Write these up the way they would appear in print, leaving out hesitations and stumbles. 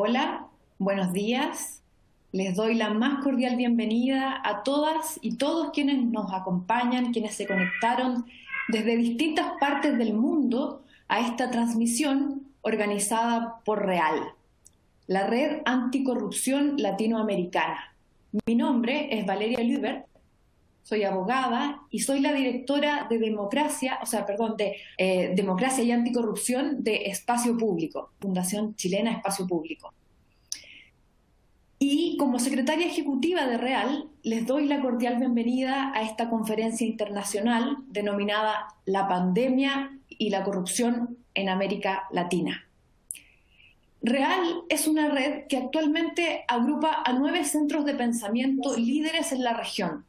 Hola, buenos días. Les doy la más cordial bienvenida a todas y todos quienes nos acompañan, quienes se conectaron desde distintas partes del mundo a esta transmisión organizada por REAL, la Red Anticorrupción Latinoamericana. Mi nombre es Valeria Lübert, soy abogada y soy la directora de Democracia y Anticorrupción de Espacio Público, Fundación Chilena Espacio Público. Y como secretaria ejecutiva de REAL, les doy la cordial bienvenida a esta conferencia internacional denominada La pandemia y la corrupción en América Latina. REAL es una red que actualmente agrupa a 9 centros de pensamiento líderes en la región,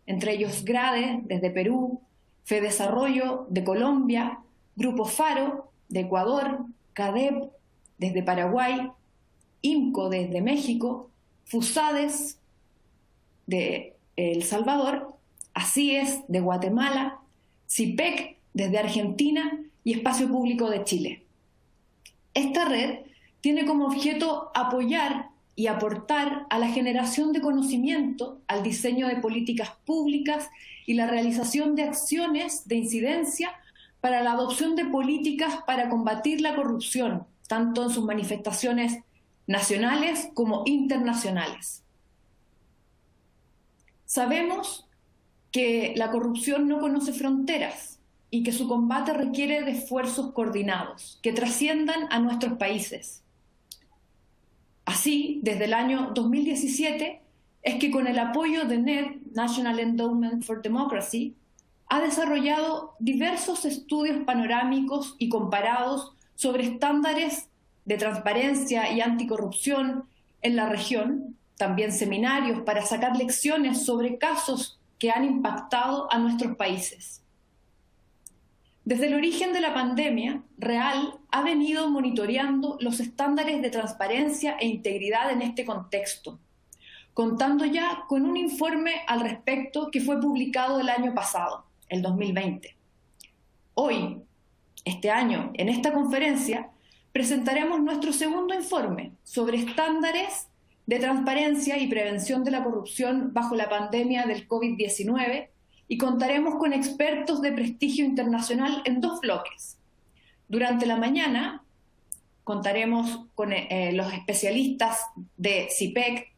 entre ellos GRADE desde Perú, FEDesarrollo de Colombia, Grupo Faro de Ecuador, CADEP desde Paraguay, IMCO desde México, FUSADES de El Salvador, ACIES de Guatemala, CIPEC desde Argentina y Espacio Público de Chile. Esta red tiene como objeto apoyar y aportar a la generación de conocimiento, al diseño de políticas públicas y la realización de acciones de incidencia para la adopción de políticas para combatir la corrupción, tanto en sus manifestaciones nacionales como internacionales. Sabemos que la corrupción no conoce fronteras y que su combate requiere de esfuerzos coordinados que trasciendan a nuestros países. Así, desde el año 2017, es que con el apoyo de NED, National Endowment for Democracy, ha desarrollado diversos estudios panorámicos y comparados sobre estándares de transparencia y anticorrupción en la región, también seminarios para sacar lecciones sobre casos que han impactado a nuestros países. Desde el origen de la pandemia, REAL ha venido monitoreando los estándares de transparencia e integridad en este contexto, contando ya con un informe al respecto que fue publicado el año pasado, el 2020. Hoy, este año, en esta conferencia, presentaremos nuestro segundo informe sobre estándares de transparencia y prevención de la corrupción bajo la pandemia del COVID-19 y contaremos con expertos de prestigio internacional en 2 bloques. Durante la mañana contaremos con los especialistas de CIPEC,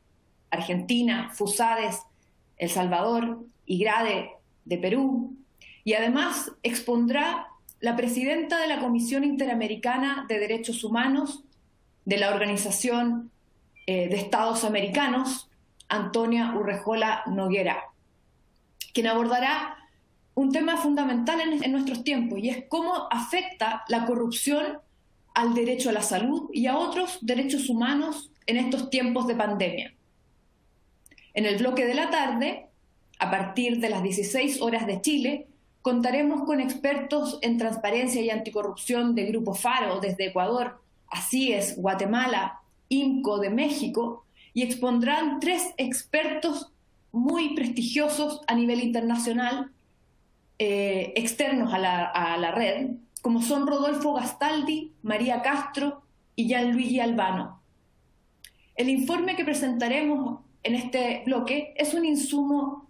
Argentina, FUSADES, El Salvador y GRADE de Perú, y además expondrá la presidenta de la Comisión Interamericana de Derechos Humanos de la Organización de Estados Americanos, Antonia Urrejola Noguera, quien abordará un tema fundamental en nuestros tiempos, y es cómo afecta la corrupción al derecho a la salud y a otros derechos humanos en estos tiempos de pandemia. En el bloque de la tarde, a partir de las 16 horas de Chile, contaremos con expertos en transparencia y anticorrupción de Grupo Faro desde Ecuador, ACIES, Guatemala, IMCO de México, y expondrán 3 expertos muy prestigiosos a nivel internacional, externos a la red, como son Rodolfo Gastaldi, María Castro y Gianluigi Albano. El informe que presentaremos en este bloque es un insumo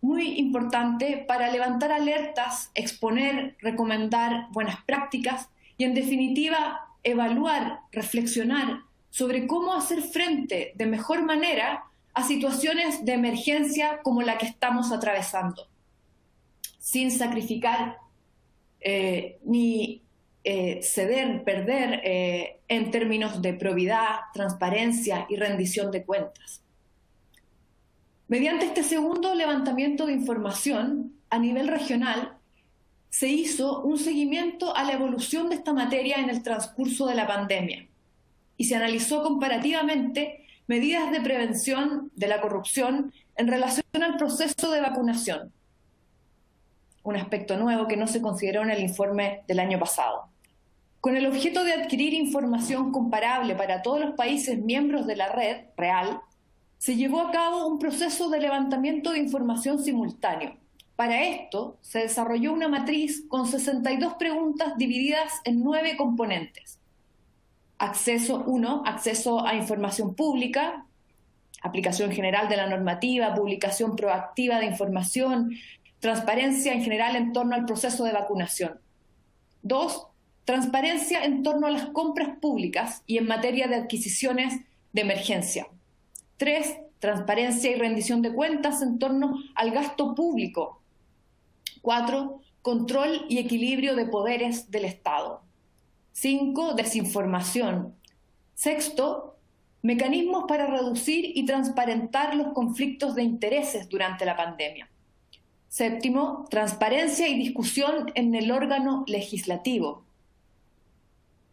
muy importante para levantar alertas, exponer, recomendar buenas prácticas y, en definitiva, evaluar, reflexionar sobre cómo hacer frente de mejor manera a situaciones de emergencia como la que estamos atravesando, sin sacrificar ni ceder, perder en términos de probidad, transparencia y rendición de cuentas. Mediante este segundo levantamiento de información a nivel regional, se hizo un seguimiento a la evolución de esta materia en el transcurso de la pandemia y se analizó comparativamente medidas de prevención de la corrupción en relación al proceso de vacunación, un aspecto nuevo que no se consideró en el informe del año pasado. Con el objeto de adquirir información comparable para todos los países miembros de la red REAL, se llevó a cabo un proceso de levantamiento de información simultáneo. Para esto, se desarrolló una matriz con 62 preguntas divididas en 9 componentes. acceso a información pública, aplicación general de la normativa, publicación proactiva de información, transparencia en general en torno al proceso de vacunación. 2, transparencia en torno a las compras públicas y en materia de adquisiciones de emergencia. 3, transparencia y rendición de cuentas en torno al gasto público. 4, control y equilibrio de poderes del Estado. 5, desinformación. 6, mecanismos para reducir y transparentar los conflictos de intereses durante la pandemia. 7, transparencia y discusión en el órgano legislativo.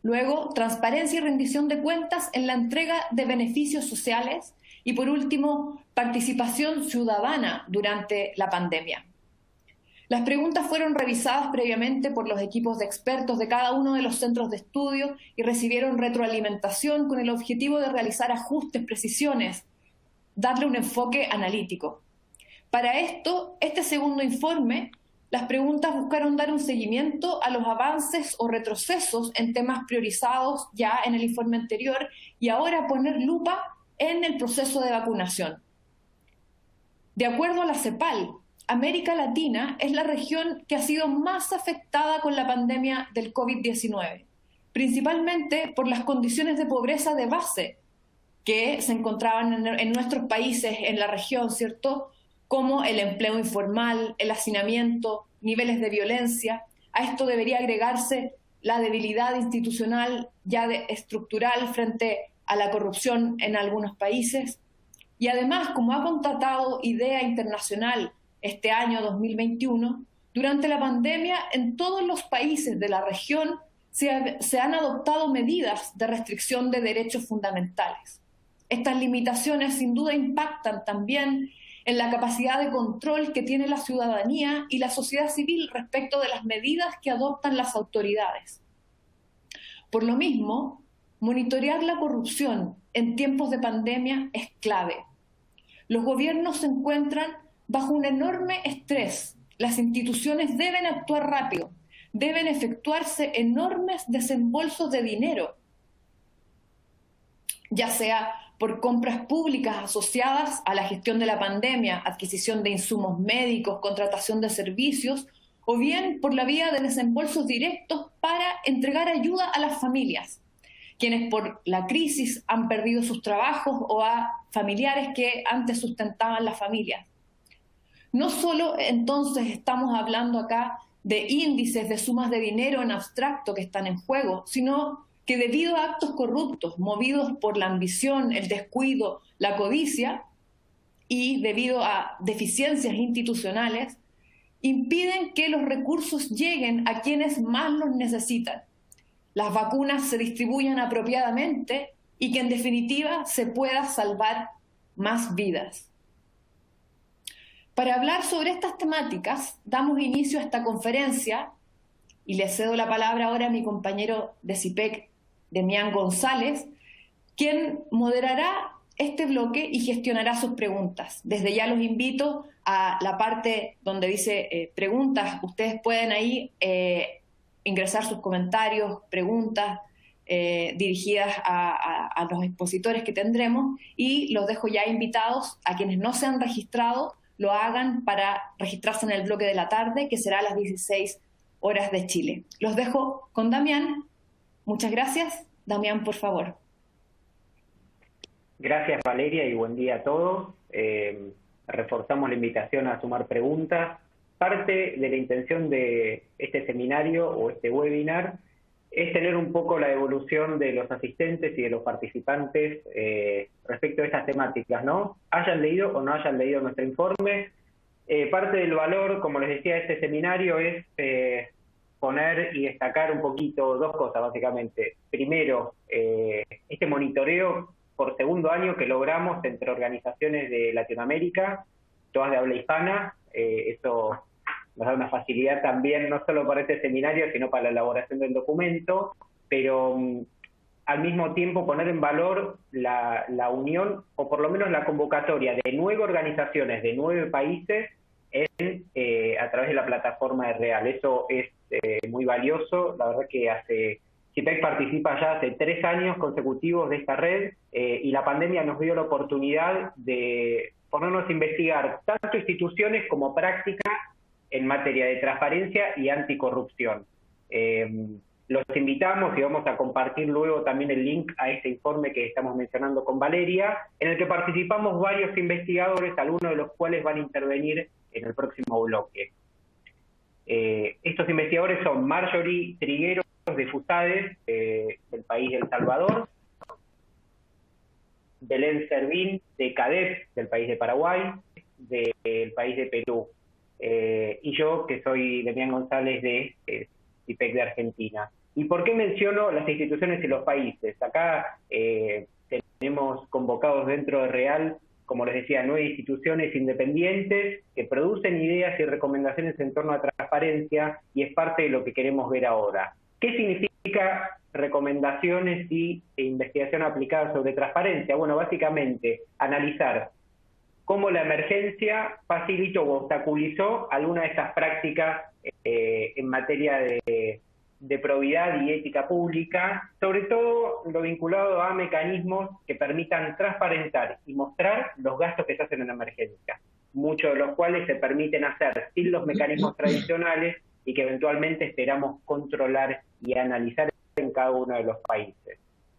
Luego, transparencia y rendición de cuentas en la entrega de beneficios sociales. Y por último, participación ciudadana durante la pandemia. Las preguntas fueron revisadas previamente por los equipos de expertos de cada uno de los centros de estudio y recibieron retroalimentación con el objetivo de realizar ajustes, precisiones, darle un enfoque analítico. Para esto, este segundo informe, las preguntas buscaron dar un seguimiento a los avances o retrocesos en temas priorizados ya en el informe anterior y ahora poner lupa en el proceso de vacunación. De acuerdo a la CEPAL, América Latina es la región que ha sido más afectada con la pandemia del COVID-19, principalmente por las condiciones de pobreza de base que se encontraban en nuestros países, en la región, ¿cierto? Como el empleo informal, el hacinamiento, niveles de violencia. A esto debería agregarse la debilidad institucional ya estructural frente a la corrupción en algunos países. Y además, como ha constatado IDEA Internacional este año 2021, durante la pandemia en todos los países de la región se han adoptado medidas de restricción de derechos fundamentales. Estas limitaciones sin duda impactan también en la capacidad de control que tiene la ciudadanía y la sociedad civil respecto de las medidas que adoptan las autoridades. Por lo mismo, monitorear la corrupción en tiempos de pandemia es clave. Los gobiernos se encuentran bajo un enorme estrés. Las instituciones deben actuar rápido, deben efectuarse enormes desembolsos de dinero, ya sea por compras públicas asociadas a la gestión de la pandemia, adquisición de insumos médicos, contratación de servicios, o bien por la vía de desembolsos directos para entregar ayuda a las familias, quienes por la crisis han perdido sus trabajos o a familiares que antes sustentaban las familias. No solo entonces estamos hablando acá de índices de sumas de dinero en abstracto que están en juego, sino que debido a actos corruptos, movidos por la ambición, el descuido, la codicia, y debido a deficiencias institucionales, impiden que los recursos lleguen a quienes más los necesitan, las vacunas se distribuyan apropiadamente y que en definitiva se pueda salvar más vidas. Para hablar sobre estas temáticas, damos inicio a esta conferencia y le cedo la palabra ahora a mi compañero de CIPEC, Demián González, quien moderará este bloque y gestionará sus preguntas. Desde ya los invito a la parte donde dice preguntas. Ustedes pueden ahí ingresar sus comentarios, preguntas dirigidas a los expositores que tendremos y los dejo ya invitados a quienes no se han registrado, lo hagan para registrarse en el bloque de la tarde, que será a las 16 horas de Chile. Los dejo con Damián. Muchas gracias. Damián, por favor. Gracias, Valeria, y buen día a todos. Reforzamos la invitación a sumar preguntas. Parte de la intención de este seminario o este webinar es tener un poco la evolución de los asistentes y de los participantes respecto a estas temáticas, ¿no? Hayan leído o no hayan leído nuestro informe. Parte del valor, como les decía, de este seminario es poner y destacar un poquito dos cosas, básicamente. Primero, este monitoreo por segundo año que logramos entre organizaciones de Latinoamérica, todas de habla hispana. Eso nos da una facilidad también, no solo para este seminario, sino para la elaboración del documento, pero al mismo tiempo poner en valor la unión, o por lo menos la convocatoria de 9 organizaciones de 9 países a través de la plataforma de Real. Eso es muy valioso. La verdad que hace CIPEC participa ya hace 3 años consecutivos de esta red y la pandemia nos dio la oportunidad de ponernos a investigar tanto instituciones como prácticas en materia de transparencia y anticorrupción. Los invitamos y vamos a compartir luego también el link a este informe que estamos mencionando con Valeria, en el que participamos varios investigadores, algunos de los cuales van a intervenir en el próximo bloque. Estos investigadores son Marjorie Trigueros de FUSADES, del país de El Salvador, Belén Servín de CADEP, del país de Paraguay, del país de Perú, y yo, que soy Demián González de CIPEC de Argentina. ¿Y por qué menciono las instituciones y los países? Acá tenemos convocados dentro de REAL, como les decía, 9 instituciones independientes que producen ideas y recomendaciones en torno a transparencia, y es parte de lo que queremos ver ahora. ¿Qué significa recomendaciones y investigación aplicada sobre transparencia? Bueno, básicamente analizar cómo la emergencia facilitó o obstaculizó alguna de estas prácticas en materia de probidad y ética pública, sobre todo lo vinculado a mecanismos que permitan transparentar y mostrar los gastos que se hacen en la emergencia, muchos de los cuales se permiten hacer sin los mecanismos tradicionales y que eventualmente esperamos controlar y analizar en cada uno de los países.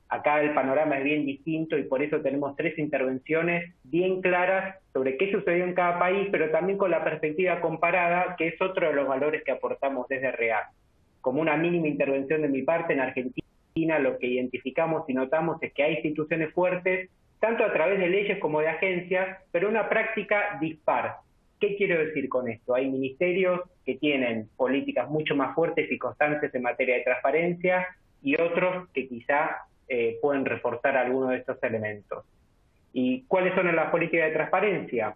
Acá el panorama es bien distinto y por eso tenemos 3 intervenciones bien claras sobre qué sucedió en cada país, pero también con la perspectiva comparada, que es otro de los valores que aportamos desde REAL. Como una mínima intervención de mi parte, en Argentina lo que identificamos y notamos es que hay instituciones fuertes, tanto a través de leyes como de agencias, pero una práctica dispar. ¿Qué quiero decir con esto? Hay ministerios que tienen políticas mucho más fuertes y constantes en materia de transparencia y otros que quizá pueden reforzar algunos de estos elementos. ¿Y cuáles son las políticas de transparencia?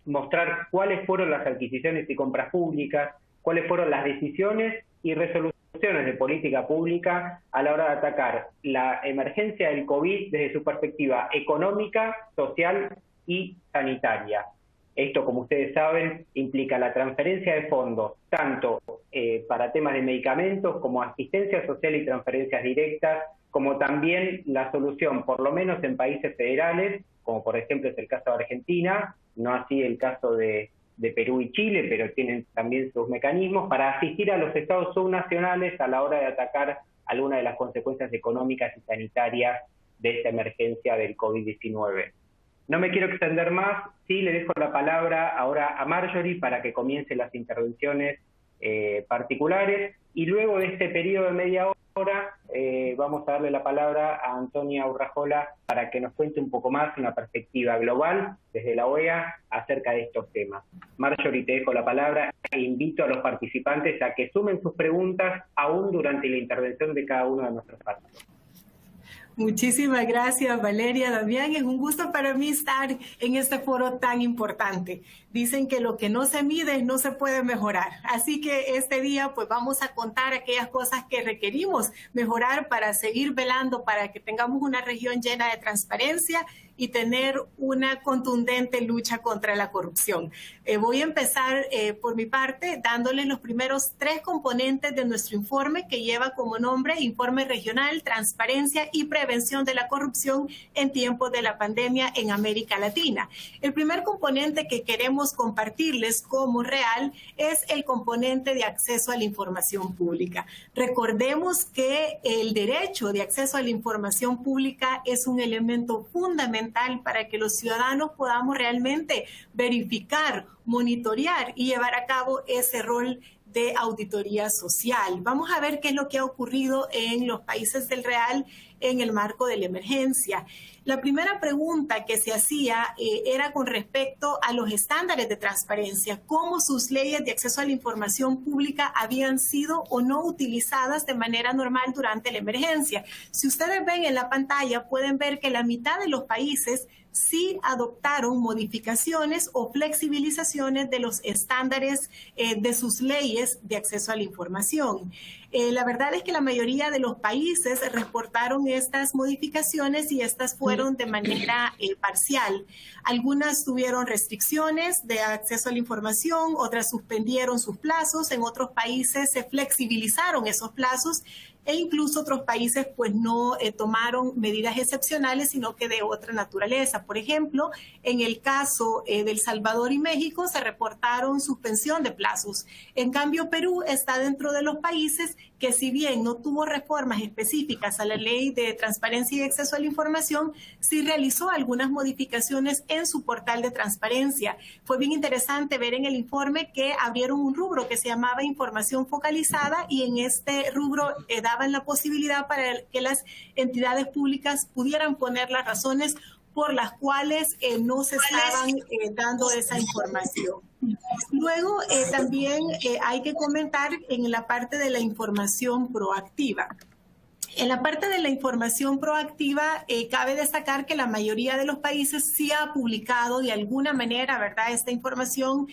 Mostrar cuáles fueron las adquisiciones y compras públicas, cuáles fueron las decisiones y resoluciones de política pública a la hora de atacar la emergencia del COVID desde su perspectiva económica, social y sanitaria. Esto, como ustedes saben, implica la transferencia de fondos, tanto para temas de medicamentos como asistencia social y transferencias directas, como también la solución, por lo menos en países federales, como por ejemplo es el caso de Argentina, no así el caso de Perú y Chile, pero tienen también sus mecanismos para asistir a los estados subnacionales a la hora de atacar alguna de las consecuencias económicas y sanitarias de esta emergencia del COVID-19. No me quiero extender más, sí le dejo la palabra ahora a Marjorie para que comience las intervenciones particulares, y luego de este periodo de media hora vamos a darle la palabra a Antonia Urrajola para que nos cuente un poco más una perspectiva global desde la OEA acerca de estos temas. Marjorie, te dejo la palabra e invito a los participantes a que sumen sus preguntas aún durante la intervención de cada uno de nuestros participantes. Muchísimas gracias, Valeria. Damián, es un gusto para mí estar en este foro tan importante. Dicen que lo que no se mide no se puede mejorar. Así que este día pues vamos a contar aquellas cosas que requerimos mejorar para seguir velando para que tengamos una región llena de transparencia y tener una contundente lucha contra la corrupción. Voy a empezar por mi parte dándoles los primeros 3 componentes de nuestro informe, que lleva como nombre Informe Regional, Transparencia y Prevención de la Corrupción en tiempos de la pandemia en América Latina. El primer componente que queremos compartirles como REAL es el componente de acceso a la información pública. Recordemos que el derecho de acceso a la información pública es un elemento fundamental para que los ciudadanos podamos realmente verificar, monitorear y llevar a cabo ese rol de auditoría social. Vamos a ver qué es lo que ha ocurrido en los países del REAL en el marco de la emergencia. La primera pregunta que se hacía era con respecto a los estándares de transparencia, cómo sus leyes de acceso a la información pública habían sido o no utilizadas de manera normal durante la emergencia. Si ustedes ven en la pantalla, pueden ver que la mitad de los países sí adoptaron modificaciones o flexibilizaciones de los estándares de sus leyes de acceso a la información. La verdad es que la mayoría de los países reportaron estas modificaciones y estas fueron de manera parcial. Algunas tuvieron restricciones de acceso a la información, otras suspendieron sus plazos, en otros países se flexibilizaron esos plazos e incluso otros países pues no tomaron medidas excepcionales, sino que de otra naturaleza. Por ejemplo, en el caso de El Salvador y México se reportaron suspensión de plazos. En cambio, Perú está dentro de los países que, si bien no tuvo reformas específicas a la ley de transparencia y acceso a la información, sí realizó algunas modificaciones en su portal de transparencia. Fue bien interesante ver en el informe que abrieron un rubro que se llamaba información focalizada, y en este rubro daban la posibilidad para que las entidades públicas pudieran poner las razones por las cuales no se estaban dando esa información. Luego, también hay que comentar en la parte de la información proactiva. En la parte de la información proactiva, cabe destacar que la mayoría de los países sí ha publicado de alguna manera, ¿verdad?, esta información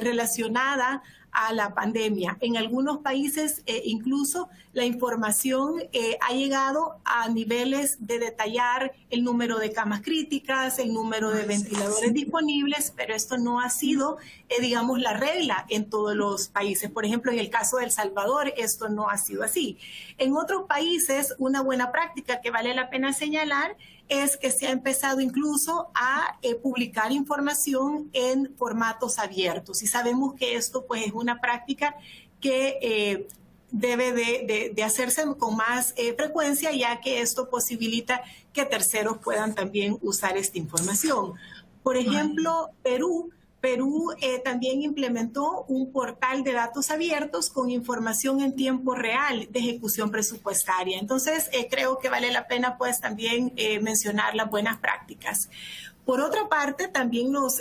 relacionada a la pandemia. En algunos países incluso la información ha llegado a niveles de detallar el número de camas críticas, el número de ventiladores disponibles, pero esto no ha sido, digamos, la regla en todos los países. Por ejemplo, en el caso de El Salvador, esto no ha sido así. En otros países, una buena práctica que vale la pena señalar es que se ha empezado incluso a publicar información en formatos abiertos. Y sabemos que esto pues es una práctica que debe de hacerse con más frecuencia, ya que esto posibilita que terceros puedan también usar esta información. Por ejemplo, Perú también implementó un portal de datos abiertos con información en tiempo real de ejecución presupuestaria. Entonces, creo que vale la pena pues también mencionar las buenas prácticas. Por otra parte, también nos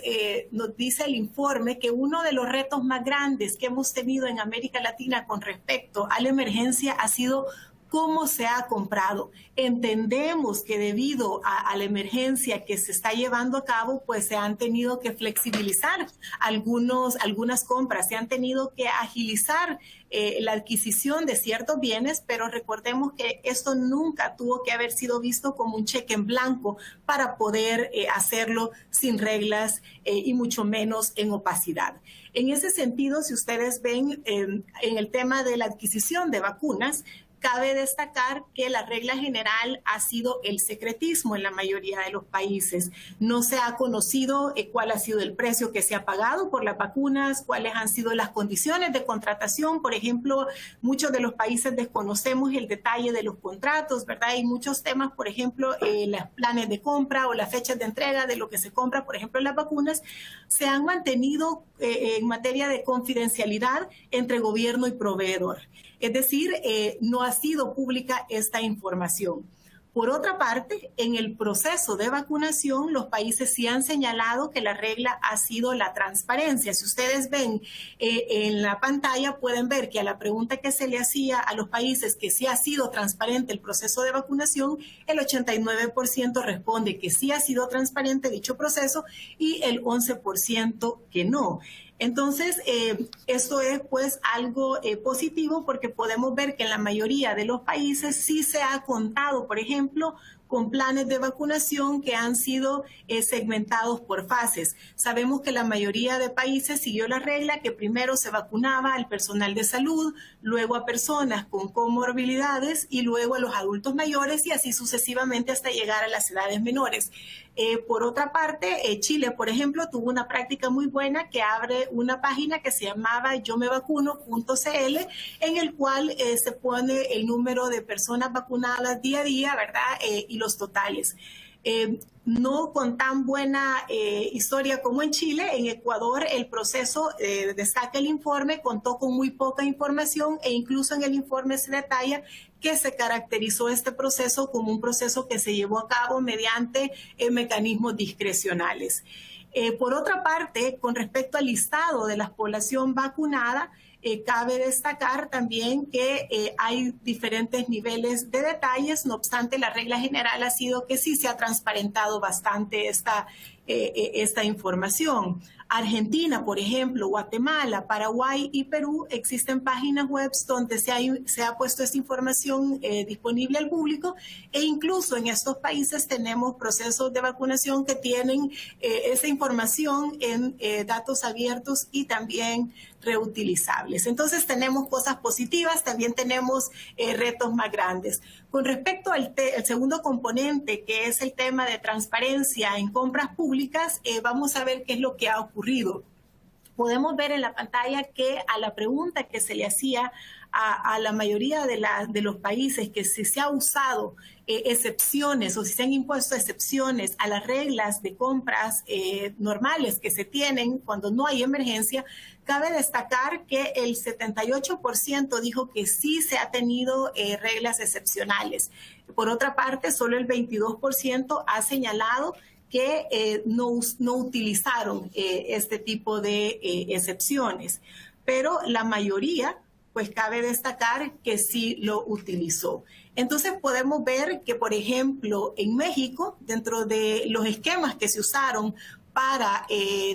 dice el informe que uno de los retos más grandes que hemos tenido en América Latina con respecto a la emergencia ha sido cómo se ha comprado. Entendemos que debido a la emergencia que se está llevando a cabo, pues se han tenido que flexibilizar algunas compras, se han tenido que agilizar la adquisición de ciertos bienes, pero recordemos que esto nunca tuvo que haber sido visto como un cheque en blanco para poder hacerlo sin reglas y mucho menos en opacidad. En ese sentido, si ustedes ven en el tema de la adquisición de vacunas, cabe destacar que la regla general ha sido el secretismo en la mayoría de los países. No se ha conocido cuál ha sido el precio que se ha pagado por las vacunas, cuáles han sido las condiciones de contratación. Por ejemplo, muchos de los países desconocemos el detalle de los contratos, ¿verdad? Hay muchos temas, por ejemplo, los planes de compra o las fechas de entrega de lo que se compra, por ejemplo, las vacunas, se han mantenido en materia de confidencialidad entre gobierno y proveedor. Es decir, no ha sido pública esta información. Por otra parte, en el proceso de vacunación, los países sí han señalado que la regla ha sido la transparencia. Si ustedes ven en la pantalla, pueden ver que a la pregunta que se le hacía a los países que sí ha sido transparente el proceso de vacunación, el 89% responde que sí ha sido transparente dicho proceso y el 11% que no. Entonces, esto es pues algo positivo, porque podemos ver que en la mayoría de los países sí se ha contado, por ejemplo, con planes de vacunación que han sido segmentados por fases. Sabemos que la mayoría de países siguió la regla que primero se vacunaba al personal de salud, luego a personas con comorbilidades y luego a los adultos mayores, y así sucesivamente hasta llegar a las edades menores. Por otra parte, Chile, por ejemplo, tuvo una práctica muy buena que abre una página que se llamaba yomevacuno.cl, en el cual se pone el número de personas vacunadas día a día, ¿verdad? Y los totales. No con tan buena historia como en Chile. En Ecuador el proceso, destaca el informe, contó con muy poca información, e incluso en el informe se detalla que se caracterizó este proceso como un proceso que se llevó a cabo mediante mecanismos discrecionales. Por otra parte, con respecto al listado de la población vacunada, cabe destacar también que hay diferentes niveles de detalles. No obstante, la regla general ha sido que sí se ha transparentado bastante esta esta información. Argentina, por ejemplo, Guatemala, Paraguay y Perú, existen páginas web donde se ha puesto esta información disponible al público, e incluso en estos países tenemos procesos de vacunación que tienen esa información en datos abiertos y también reutilizables. Entonces tenemos cosas positivas, también tenemos retos más grandes. Con respecto al segundo componente, que es el tema de transparencia en compras públicas, vamos a ver qué es lo que ha ocurrido. Podemos ver en la pantalla que a la pregunta que se le hacía a la mayoría de los países, que si se ha usado excepciones o si se han impuesto excepciones a las reglas de compras normales que se tienen cuando no hay emergencia, cabe destacar que el 78% dijo que sí se ha tenido reglas excepcionales. Por otra parte, solo el 22% ha señalado que no utilizaron este tipo de excepciones, pero la mayoría, pues cabe destacar que sí lo utilizó. Entonces podemos ver que, por ejemplo, en México, dentro de los esquemas que se usaron para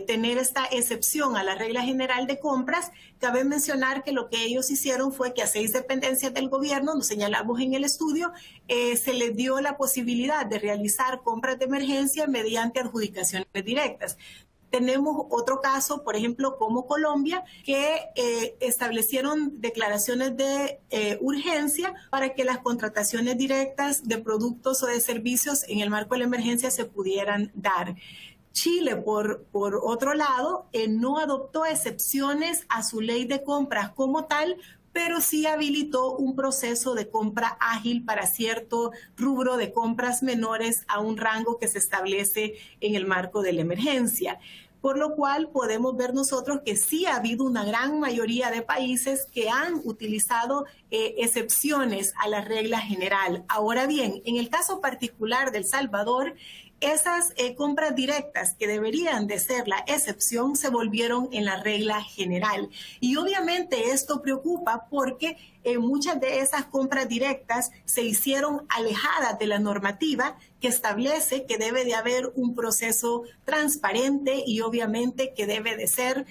tener esta excepción a la regla general de compras, cabe mencionar que lo que ellos hicieron fue que a 6 dependencias del gobierno, lo señalamos en el estudio, se les dio la posibilidad de realizar compras de emergencia mediante adjudicaciones directas. Tenemos otro caso, por ejemplo, como Colombia, que establecieron declaraciones de urgencia para que las contrataciones directas de productos o de servicios en el marco de la emergencia se pudieran dar. Chile, por otro lado, no adoptó excepciones a su ley de compras como tal, pero sí habilitó un proceso de compra ágil para cierto rubro de compras menores a un rango que se establece en el marco de la emergencia. Por lo cual podemos ver nosotros que sí ha habido una gran mayoría de países que han utilizado excepciones a la regla general. Ahora bien, en el caso particular de El Salvador, esas compras directas que deberían de ser la excepción se volvieron en la regla general. Y obviamente esto preocupa porque muchas de esas compras directas se hicieron alejadas de la normativa que establece que debe de haber un proceso transparente y obviamente que debe de ser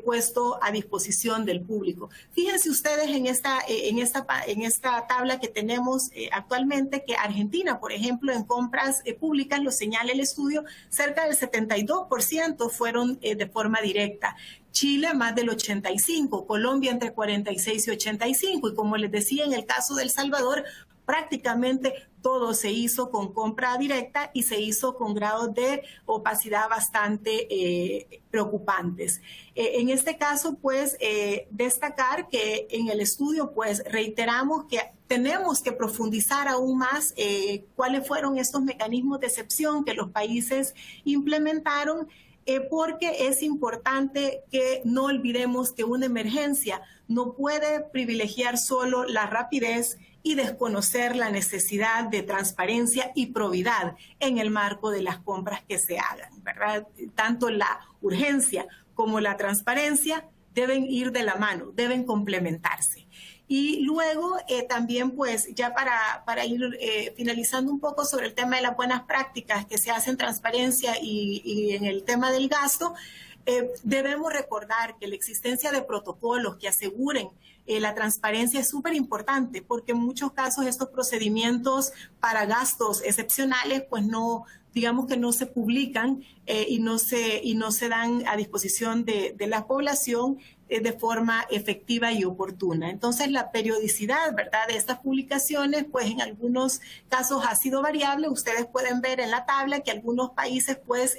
puesto a disposición del público. Fíjense ustedes en esta tabla que tenemos actualmente que Argentina, por ejemplo, en compras públicas, lo señala el estudio, cerca del 72% fueron de forma directa. Chile más del 85%, Colombia entre 46 y 85%, y como les decía, en el caso de El Salvador, prácticamente todo se hizo con compra directa y se hizo con grados de opacidad bastante preocupantes. En este caso, pues, destacar que en el estudio, pues, reiteramos que tenemos que profundizar aún más cuáles fueron estos mecanismos de excepción que los países implementaron, porque es importante que no olvidemos que una emergencia no puede privilegiar solo la rapidez y desconocer la necesidad de transparencia y probidad en el marco de las compras que se hagan, ¿verdad? Tanto la urgencia como la transparencia deben ir de la mano, deben complementarse. Y luego también, pues, ya para ir finalizando un poco sobre el tema de las buenas prácticas que se hacen en transparencia y en el tema del gasto, debemos recordar que la existencia de protocolos que aseguren la transparencia es súper importante, porque en muchos casos estos procedimientos para gastos excepcionales, pues no, digamos que no se publican y no se dan a disposición de la población de forma efectiva y oportuna. Entonces, la periodicidad, ¿verdad?, de estas publicaciones, pues en algunos casos ha sido variable. Ustedes pueden ver en la tabla que algunos países, pues,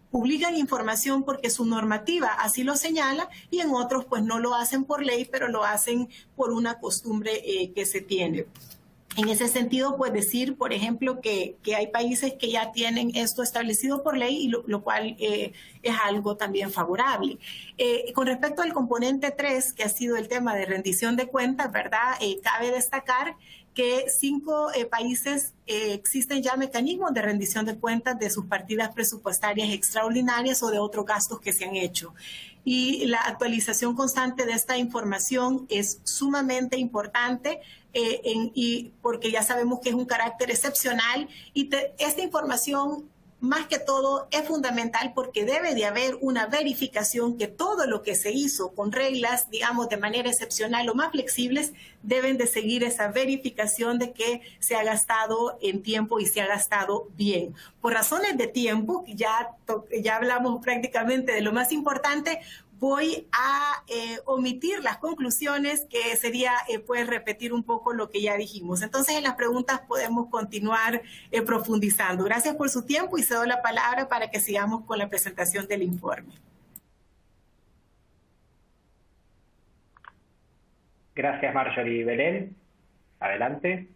publican información porque su normativa así lo señala, y en otros pues no lo hacen por ley, pero lo hacen por una costumbre que se tiene. En ese sentido, pues decir, por ejemplo, que hay países que ya tienen esto establecido por ley, y lo cual es algo también favorable. Con respecto al componente 3, que ha sido el tema de rendición de cuentas, ¿verdad? Cabe destacar que 5 países existen ya mecanismos de rendición de cuentas de sus partidas presupuestarias extraordinarias o de otros gastos que se han hecho. Y la actualización constante de esta información es sumamente importante, y porque ya sabemos que es un carácter excepcional, y esta información más que todo es fundamental porque debe de haber una verificación que todo lo que se hizo con reglas, digamos, de manera excepcional o más flexibles, deben de seguir esa verificación de que se ha gastado en tiempo y se ha gastado bien. Por razones de tiempo, ya hablamos prácticamente de lo más importante, voy a omitir las conclusiones, que sería pues repetir un poco lo que ya dijimos. Entonces en las preguntas podemos continuar profundizando. Gracias por su tiempo y cedo la palabra para que sigamos con la presentación del informe. Gracias, Marjorie. Belén, adelante.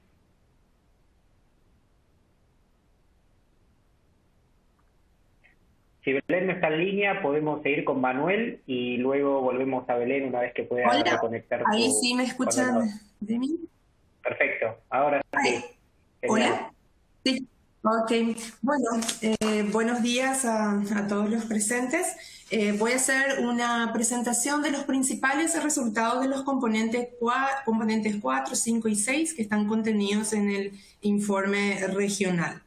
Si Belén no está en línea, podemos seguir con Manuel y luego volvemos a Belén una vez que pueda reconectar. Ahí sí me escuchan de mí. Perfecto, ahora sí. Hola. Sí. Ok, bueno, buenos días a todos los presentes. Voy a hacer una presentación de los principales resultados de los componentes 4, 5 y 6 que están contenidos en el informe regional.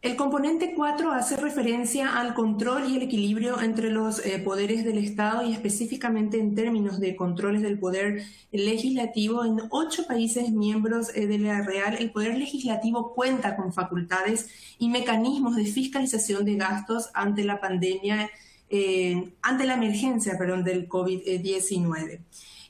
El componente 4 hace referencia al control y el equilibrio entre los poderes del Estado y específicamente en términos de controles del poder legislativo. En 8 países miembros de la Real, el poder legislativo cuenta con facultades y mecanismos de fiscalización de gastos ante la pandemia, ante la emergencia, del COVID-19.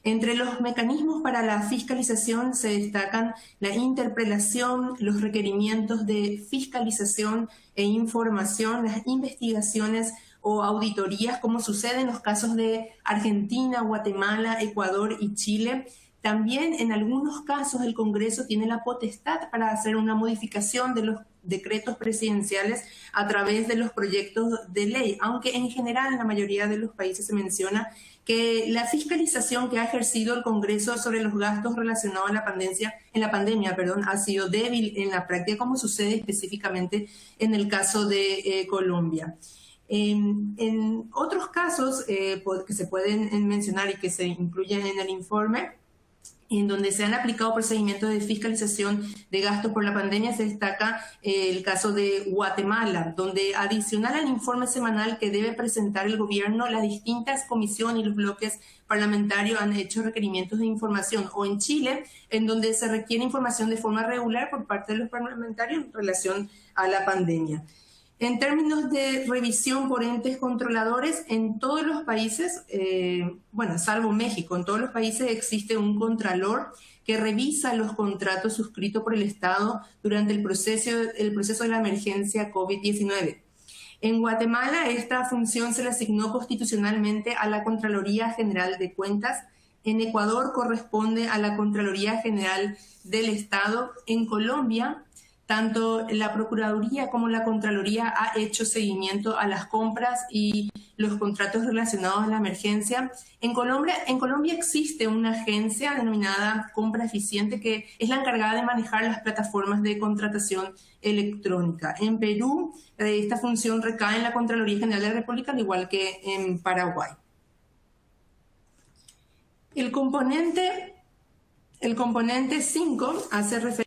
Entre los mecanismos para la fiscalización se destacan la interpelación, los requerimientos de fiscalización e información, las investigaciones o auditorías, como sucede en los casos de Argentina, Guatemala, Ecuador y Chile. También en algunos casos el Congreso tiene la potestad para hacer una modificación de los decretos presidenciales a través de los proyectos de ley, aunque en general en la mayoría de los países se menciona que la fiscalización que ha ejercido el Congreso sobre los gastos relacionados a la pandemia, ha sido débil en la práctica, como sucede específicamente en el caso de Colombia. En otros casos que se pueden mencionar y que se incluyen en el informe, en donde se han aplicado procedimientos de fiscalización de gastos por la pandemia, se destaca el caso de Guatemala, donde adicional al informe semanal que debe presentar el gobierno, las distintas comisiones y los bloques parlamentarios han hecho requerimientos de información, o en Chile, en donde se requiere información de forma regular por parte de los parlamentarios en relación a la pandemia. En términos de revisión por entes controladores, en todos los países, salvo México, en todos los países existe un contralor que revisa los contratos suscritos por el Estado durante el proceso de la emergencia COVID-19. En Guatemala, esta función se le asignó constitucionalmente a la Contraloría General de Cuentas. En Ecuador corresponde a la Contraloría General del Estado. En Colombia, tanto la Procuraduría como la Contraloría ha hecho seguimiento a las compras y los contratos relacionados a la emergencia. En Colombia existe una agencia denominada Compra Eficiente que es la encargada de manejar las plataformas de contratación electrónica. En Perú, esta función recae en la Contraloría General de la República, al igual que en Paraguay. El componente 5 hace referencia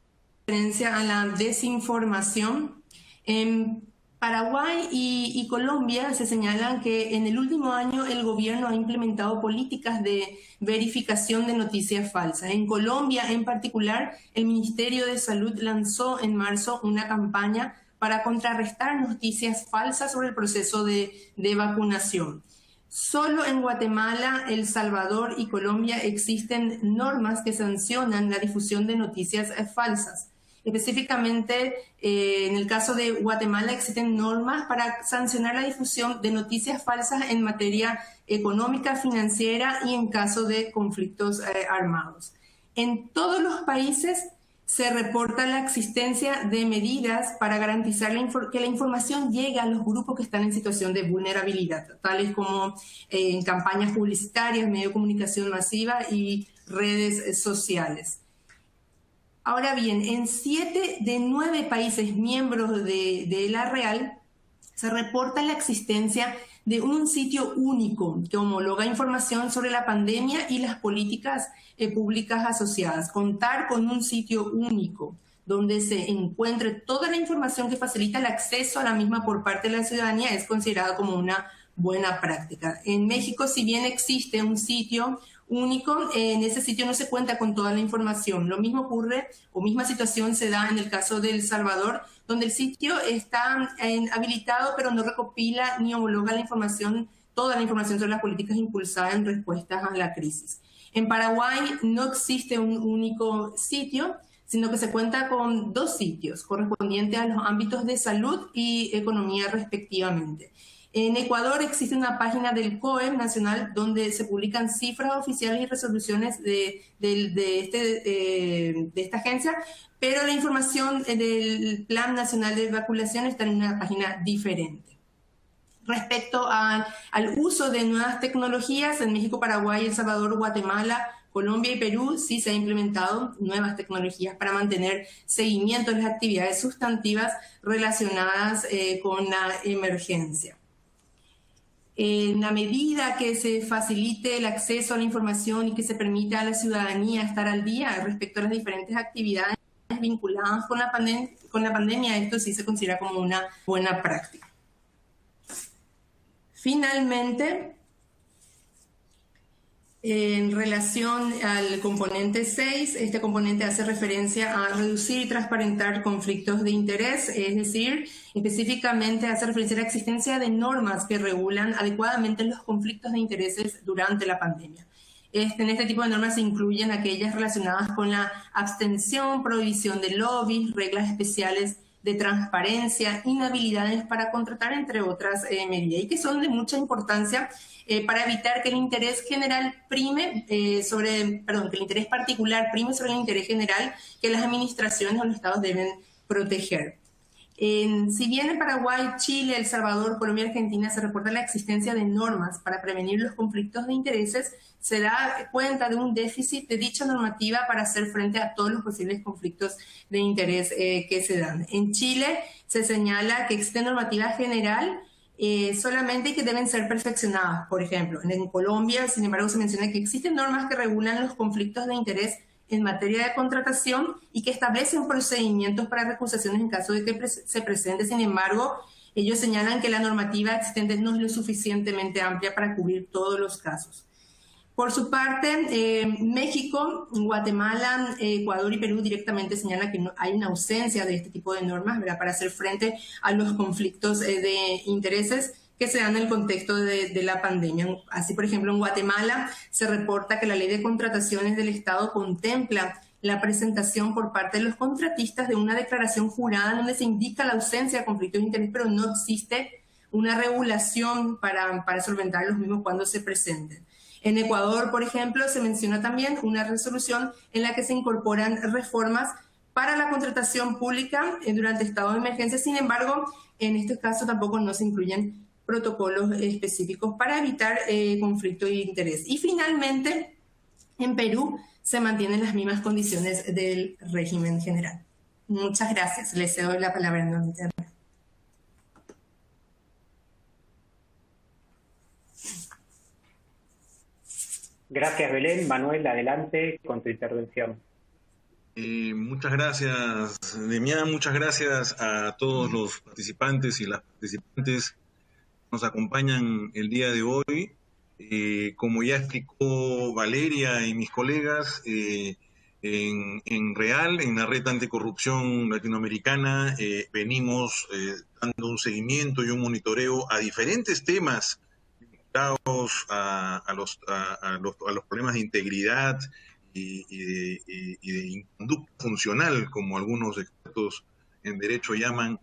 a la desinformación. En Paraguay y Colombia se señalan que en el último año el gobierno ha implementado políticas de verificación de noticias falsas. En Colombia, en particular, el Ministerio de Salud lanzó en marzo una campaña para contrarrestar noticias falsas sobre el proceso de vacunación. Solo en Guatemala, El Salvador y Colombia existen normas que sancionan la difusión de noticias falsas. Específicamente, en el caso de Guatemala existen normas para sancionar la difusión de noticias falsas en materia económica, financiera y en caso de conflictos armados. En todos los países se reporta la existencia de medidas para garantizar que la información llegue a los grupos que están en situación de vulnerabilidad, tales como campañas publicitarias, medios de comunicación masiva y redes sociales. Ahora bien, en 7 de 9 países miembros de la Real se reporta la existencia de un sitio único que homologa información sobre la pandemia y las políticas públicas asociadas. Contar con un sitio único donde se encuentre toda la información que facilita el acceso a la misma por parte de la ciudadanía, es considerado como una buena práctica. En México, si bien existe un sitio único, en ese sitio no se cuenta con toda la información. Lo mismo ocurre, o misma situación se da en el caso de El Salvador, donde el sitio está habilitado, pero no recopila ni homologa la información, toda la información sobre las políticas impulsadas en respuestas a la crisis. En Paraguay no existe un único sitio, sino que se cuenta con 2 sitios correspondientes a los ámbitos de salud y economía respectivamente. En Ecuador existe una página del COE nacional donde se publican cifras oficiales y resoluciones de esta agencia, pero la información del Plan Nacional de Vacunación está en una página diferente. Respecto al uso de nuevas tecnologías, en México, Paraguay, El Salvador, Guatemala, Colombia y Perú sí se han implementado nuevas tecnologías para mantener seguimiento de las actividades sustantivas relacionadas con la emergencia. En la medida que se facilite el acceso a la información y que se permita a la ciudadanía estar al día respecto a las diferentes actividades vinculadas con la pandemia, esto sí se considera como una buena práctica. Finalmente, en relación al componente 6, este componente hace referencia a reducir y transparentar conflictos de interés, es decir, específicamente hace referencia a la existencia de normas que regulan adecuadamente los conflictos de intereses durante la pandemia. En este tipo de normas se incluyen aquellas relacionadas con la abstención, prohibición de lobbies, reglas especiales de transparencia, inhabilidades para contratar, entre otras medidas, y que son de mucha importancia para evitar que el interés general prime que el interés particular prime sobre el interés general que las administraciones o los estados deben proteger. Si bien en Paraguay, Chile, El Salvador, Colombia y Argentina se reporta la existencia de normas para prevenir los conflictos de intereses, se da cuenta de un déficit de dicha normativa para hacer frente a todos los posibles conflictos de interés que se dan. En Chile se señala que existe normativa general solamente que deben ser perfeccionadas. Por ejemplo, en Colombia, sin embargo, se menciona que existen normas que regulan los conflictos de interés en materia de contratación y que establecen procedimientos para recusaciones en caso de que se presente. Sin embargo, ellos señalan que la normativa existente no es lo suficientemente amplia para cubrir todos los casos. Por su parte, México, Guatemala, Ecuador y Perú directamente señalan que no, hay una ausencia de este tipo de normas, ¿verdad?, para hacer frente a los conflictos de intereses que se dan en el contexto de la pandemia. Así, por ejemplo, en Guatemala se reporta que la Ley de Contrataciones del Estado contempla la presentación por parte de los contratistas de una declaración jurada donde se indica la ausencia de conflictos de interés, pero no existe una regulación para solventar los mismos cuando se presenten. En Ecuador, por ejemplo, se menciona también una resolución en la que se incorporan reformas para la contratación pública durante estado de emergencia. Sin embargo, en este caso tampoco no se incluyen protocolos específicos para evitar conflicto de interés. Y finalmente, en Perú se mantienen las mismas condiciones del régimen general. Muchas gracias. Les cedo la palabra nuevamente. Gracias, Belén. Manuel, adelante con tu intervención. Muchas gracias, Demián. Muchas gracias a todos los participantes y las participantes que nos acompañan el día de hoy. Como ya explicó Valeria y mis colegas, en REAL, en la Red Anticorrupción Latinoamericana, venimos dando un seguimiento y un monitoreo a diferentes temas a los problemas de integridad y de conducta funcional, como algunos expertos en derecho llaman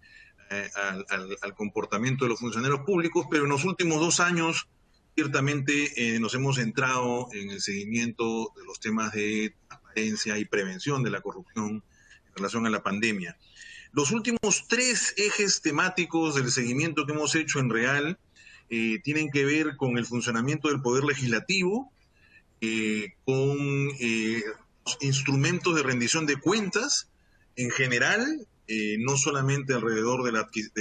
al comportamiento de los funcionarios públicos, pero en los últimos 2 años ciertamente nos hemos centrado en el seguimiento de los temas de transparencia y prevención de la corrupción en relación a la pandemia. Los últimos 3 ejes temáticos del seguimiento que hemos hecho en REAL tienen que ver con el funcionamiento del Poder Legislativo, con los instrumentos de rendición de cuentas en general, no solamente alrededor de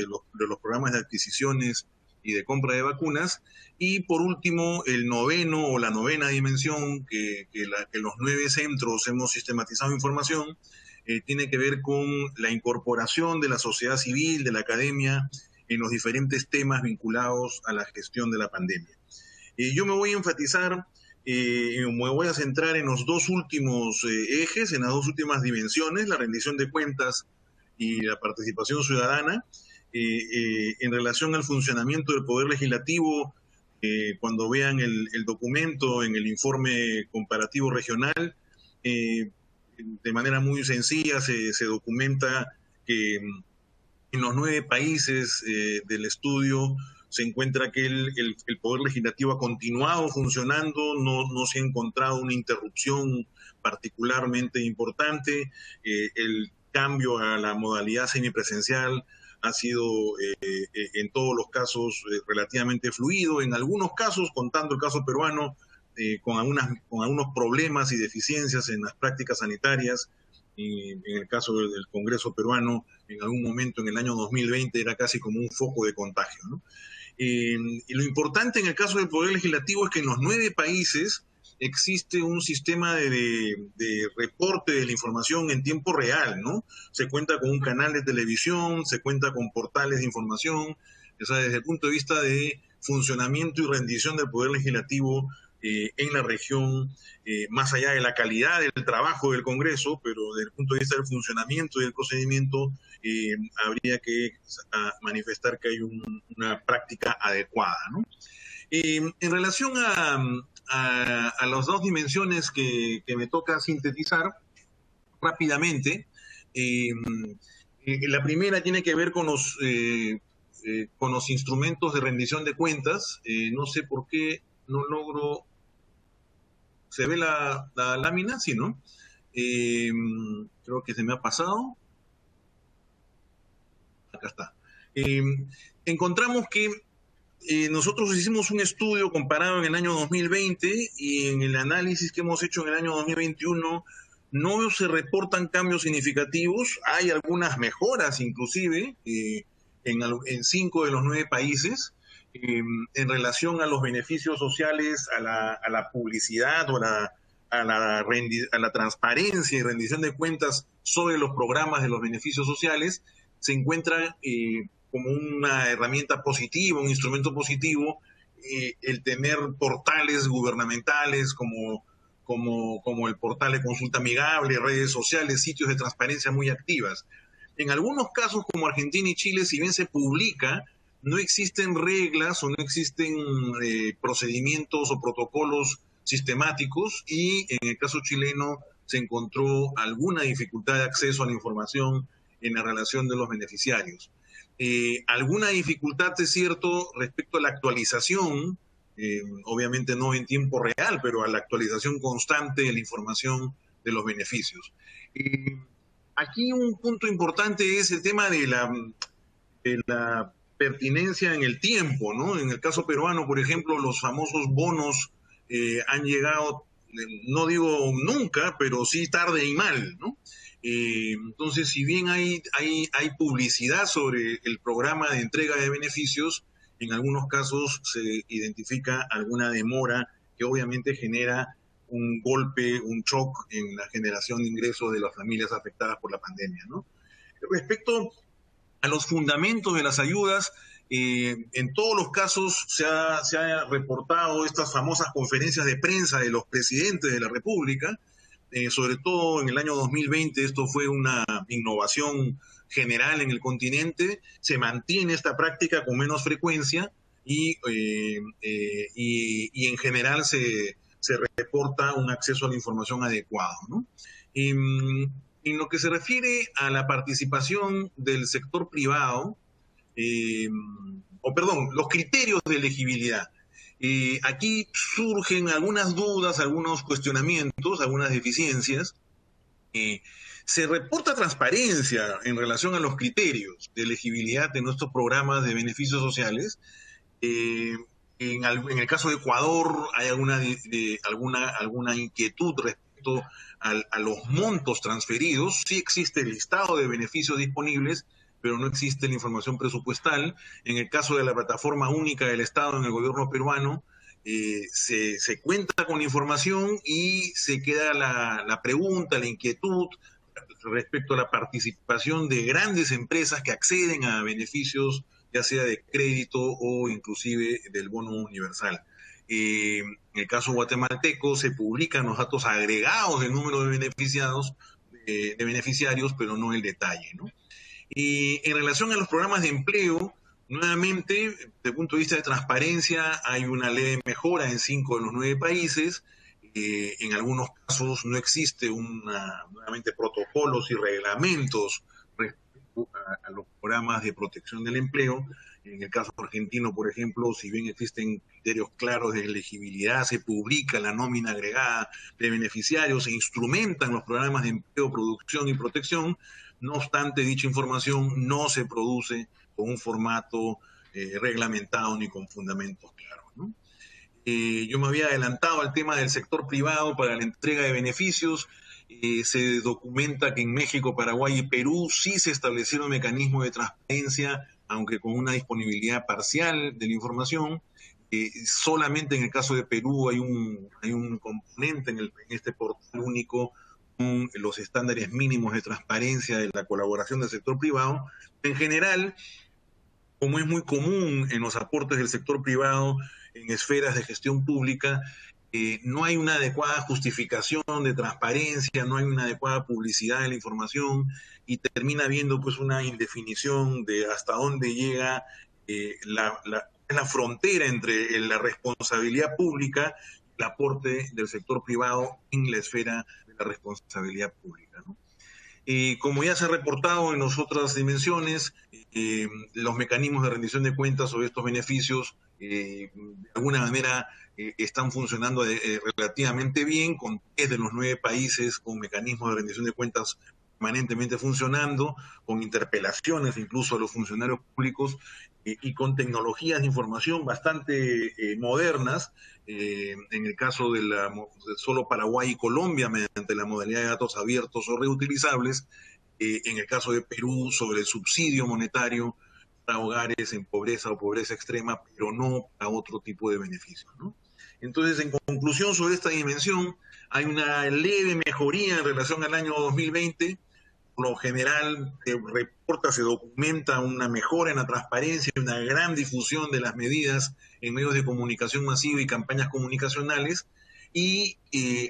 los programas de adquisiciones y de compra de vacunas, y por último el noveno o la novena dimensión que los 9 centros hemos sistematizado información tiene que ver con la incorporación de la sociedad civil, de la academia, en los diferentes temas vinculados a la gestión de la pandemia. Yo me voy a enfatizar, me voy a centrar en los dos últimos ejes, en las dos últimas dimensiones, la rendición de cuentas y la participación ciudadana. En relación al funcionamiento del Poder Legislativo, cuando vean el documento en el informe comparativo regional, de manera muy sencilla se documenta que en los 9 países del estudio se encuentra que el Poder Legislativo ha continuado funcionando, no se ha encontrado una interrupción particularmente importante, el cambio a la modalidad semipresencial ha sido en todos los casos relativamente fluido, en algunos casos, contando el caso peruano, con algunos problemas y deficiencias en las prácticas sanitarias. Y en el caso del Congreso peruano, en algún momento en el año 2020 era casi como un foco de contagio, ¿no? Y lo importante en el caso del Poder Legislativo es que en los 9 países existe un sistema de reporte de la información en tiempo real, ¿no? Se cuenta con un canal de televisión, se cuenta con portales de información, o sea, desde el punto de vista de funcionamiento y rendición del Poder Legislativo en la región, más allá de la calidad del trabajo del Congreso, pero desde el punto de vista del funcionamiento y del procedimiento, habría que manifestar que hay una práctica adecuada, ¿no? En relación a las dos dimensiones que me toca sintetizar rápidamente, la primera tiene que ver con los instrumentos de rendición de cuentas. No sé por qué no logro... ¿Se ve la lámina? Sí, ¿no? Creo que se me ha pasado. Acá está. Encontramos que nosotros hicimos un estudio comparado en el año 2020 y en el análisis que hemos hecho en el año 2021 no se reportan cambios significativos. Hay algunas mejoras inclusive en 5 de los 9 países. En relación a los beneficios sociales, a la publicidad o a la transparencia y rendición de cuentas sobre los programas de los beneficios sociales, se encuentra como una herramienta positiva, un instrumento positivo, el tener portales gubernamentales como el portal de consulta amigable, redes sociales, sitios de transparencia muy activas. En algunos casos, como Argentina y Chile, si bien se publica, no existen reglas o no existen procedimientos o protocolos sistemáticos, y en el caso chileno se encontró alguna dificultad de acceso a la información en la relación de los beneficiarios. Alguna dificultad, es cierto, respecto a la actualización, obviamente no en tiempo real, pero a la actualización constante de la información de los beneficios. Aquí un punto importante es el tema de la pertinencia en el tiempo, ¿no? En el caso peruano, por ejemplo, los famosos bonos han llegado, no digo nunca, pero sí tarde y mal, ¿no? Entonces, si bien hay publicidad sobre el programa de entrega de beneficios, en algunos casos se identifica alguna demora que obviamente genera un golpe, un shock en la generación de ingresos de las familias afectadas por la pandemia, ¿no? Respecto a los fundamentos de las ayudas, en todos los casos se ha reportado estas famosas conferencias de prensa de los presidentes de la República, sobre todo en el año 2020, esto fue una innovación general en el continente. Se mantiene esta práctica con menos frecuencia y en general se reporta un acceso a la información adecuado, ¿no? En lo que se refiere a la participación del sector privado, los criterios de elegibilidad, aquí surgen algunas dudas, algunos cuestionamientos, algunas deficiencias. Se reporta transparencia en relación a los criterios de elegibilidad de nuestros programas de beneficios sociales. En el caso de Ecuador hay alguna inquietud respecto a los montos transferidos. Sí existe el listado de beneficios disponibles, pero no existe la información presupuestal. En el caso de la plataforma única del Estado en el gobierno peruano, se cuenta con información y se queda la pregunta, la inquietud respecto a la participación de grandes empresas que acceden a beneficios, ya sea de crédito o inclusive del bono universal. En el caso guatemalteco se publican los datos agregados del número de beneficiarios, pero no el detalle, ¿no? Y en relación a los programas de empleo, nuevamente, desde el punto de vista de transparencia, hay una leve mejora en 5 de los 9 países. En algunos casos no existe nuevamente protocolos y reglamentos respecto a los programas de protección del empleo. En el caso argentino, por ejemplo, si bien existen criterios claros de elegibilidad, se publica la nómina agregada de beneficiarios, se instrumentan los programas de empleo, producción y protección. No obstante, dicha información no se produce con un formato reglamentado ni con fundamentos claros, ¿no? Yo me había adelantado al tema del sector privado para la entrega de beneficios. Se documenta que en México, Paraguay y Perú sí se establecieron mecanismos de transparencia, aunque con una disponibilidad parcial de la información. Solamente en el caso de Perú hay un componente en este portal único con los estándares mínimos de transparencia de la colaboración del sector privado. En general, como es muy común en los aportes del sector privado en esferas de gestión pública, no hay una adecuada justificación de transparencia, no hay una adecuada publicidad de la información y termina habiendo pues una indefinición de hasta dónde llega la frontera entre la responsabilidad pública y el aporte del sector privado en la esfera de la responsabilidad pública, ¿no? Como ya se ha reportado en las otras dimensiones, los mecanismos de rendición de cuentas sobre estos beneficios de alguna manera están funcionando relativamente bien, con 10 de los 9 países con mecanismos de rendición de cuentas permanentemente funcionando, con interpelaciones incluso a los funcionarios públicos y con tecnologías de información bastante modernas. En el caso de solo Paraguay y Colombia, mediante la modalidad de datos abiertos o reutilizables. En el caso de Perú, sobre el subsidio monetario para hogares en pobreza o pobreza extrema, pero no para otro tipo de beneficios, ¿no? Entonces, en conclusión sobre esta dimensión, hay una leve mejoría en relación al año 2020. Por lo general, se documenta una mejora en la transparencia, una gran difusión de las medidas en medios de comunicación masiva y campañas comunicacionales, y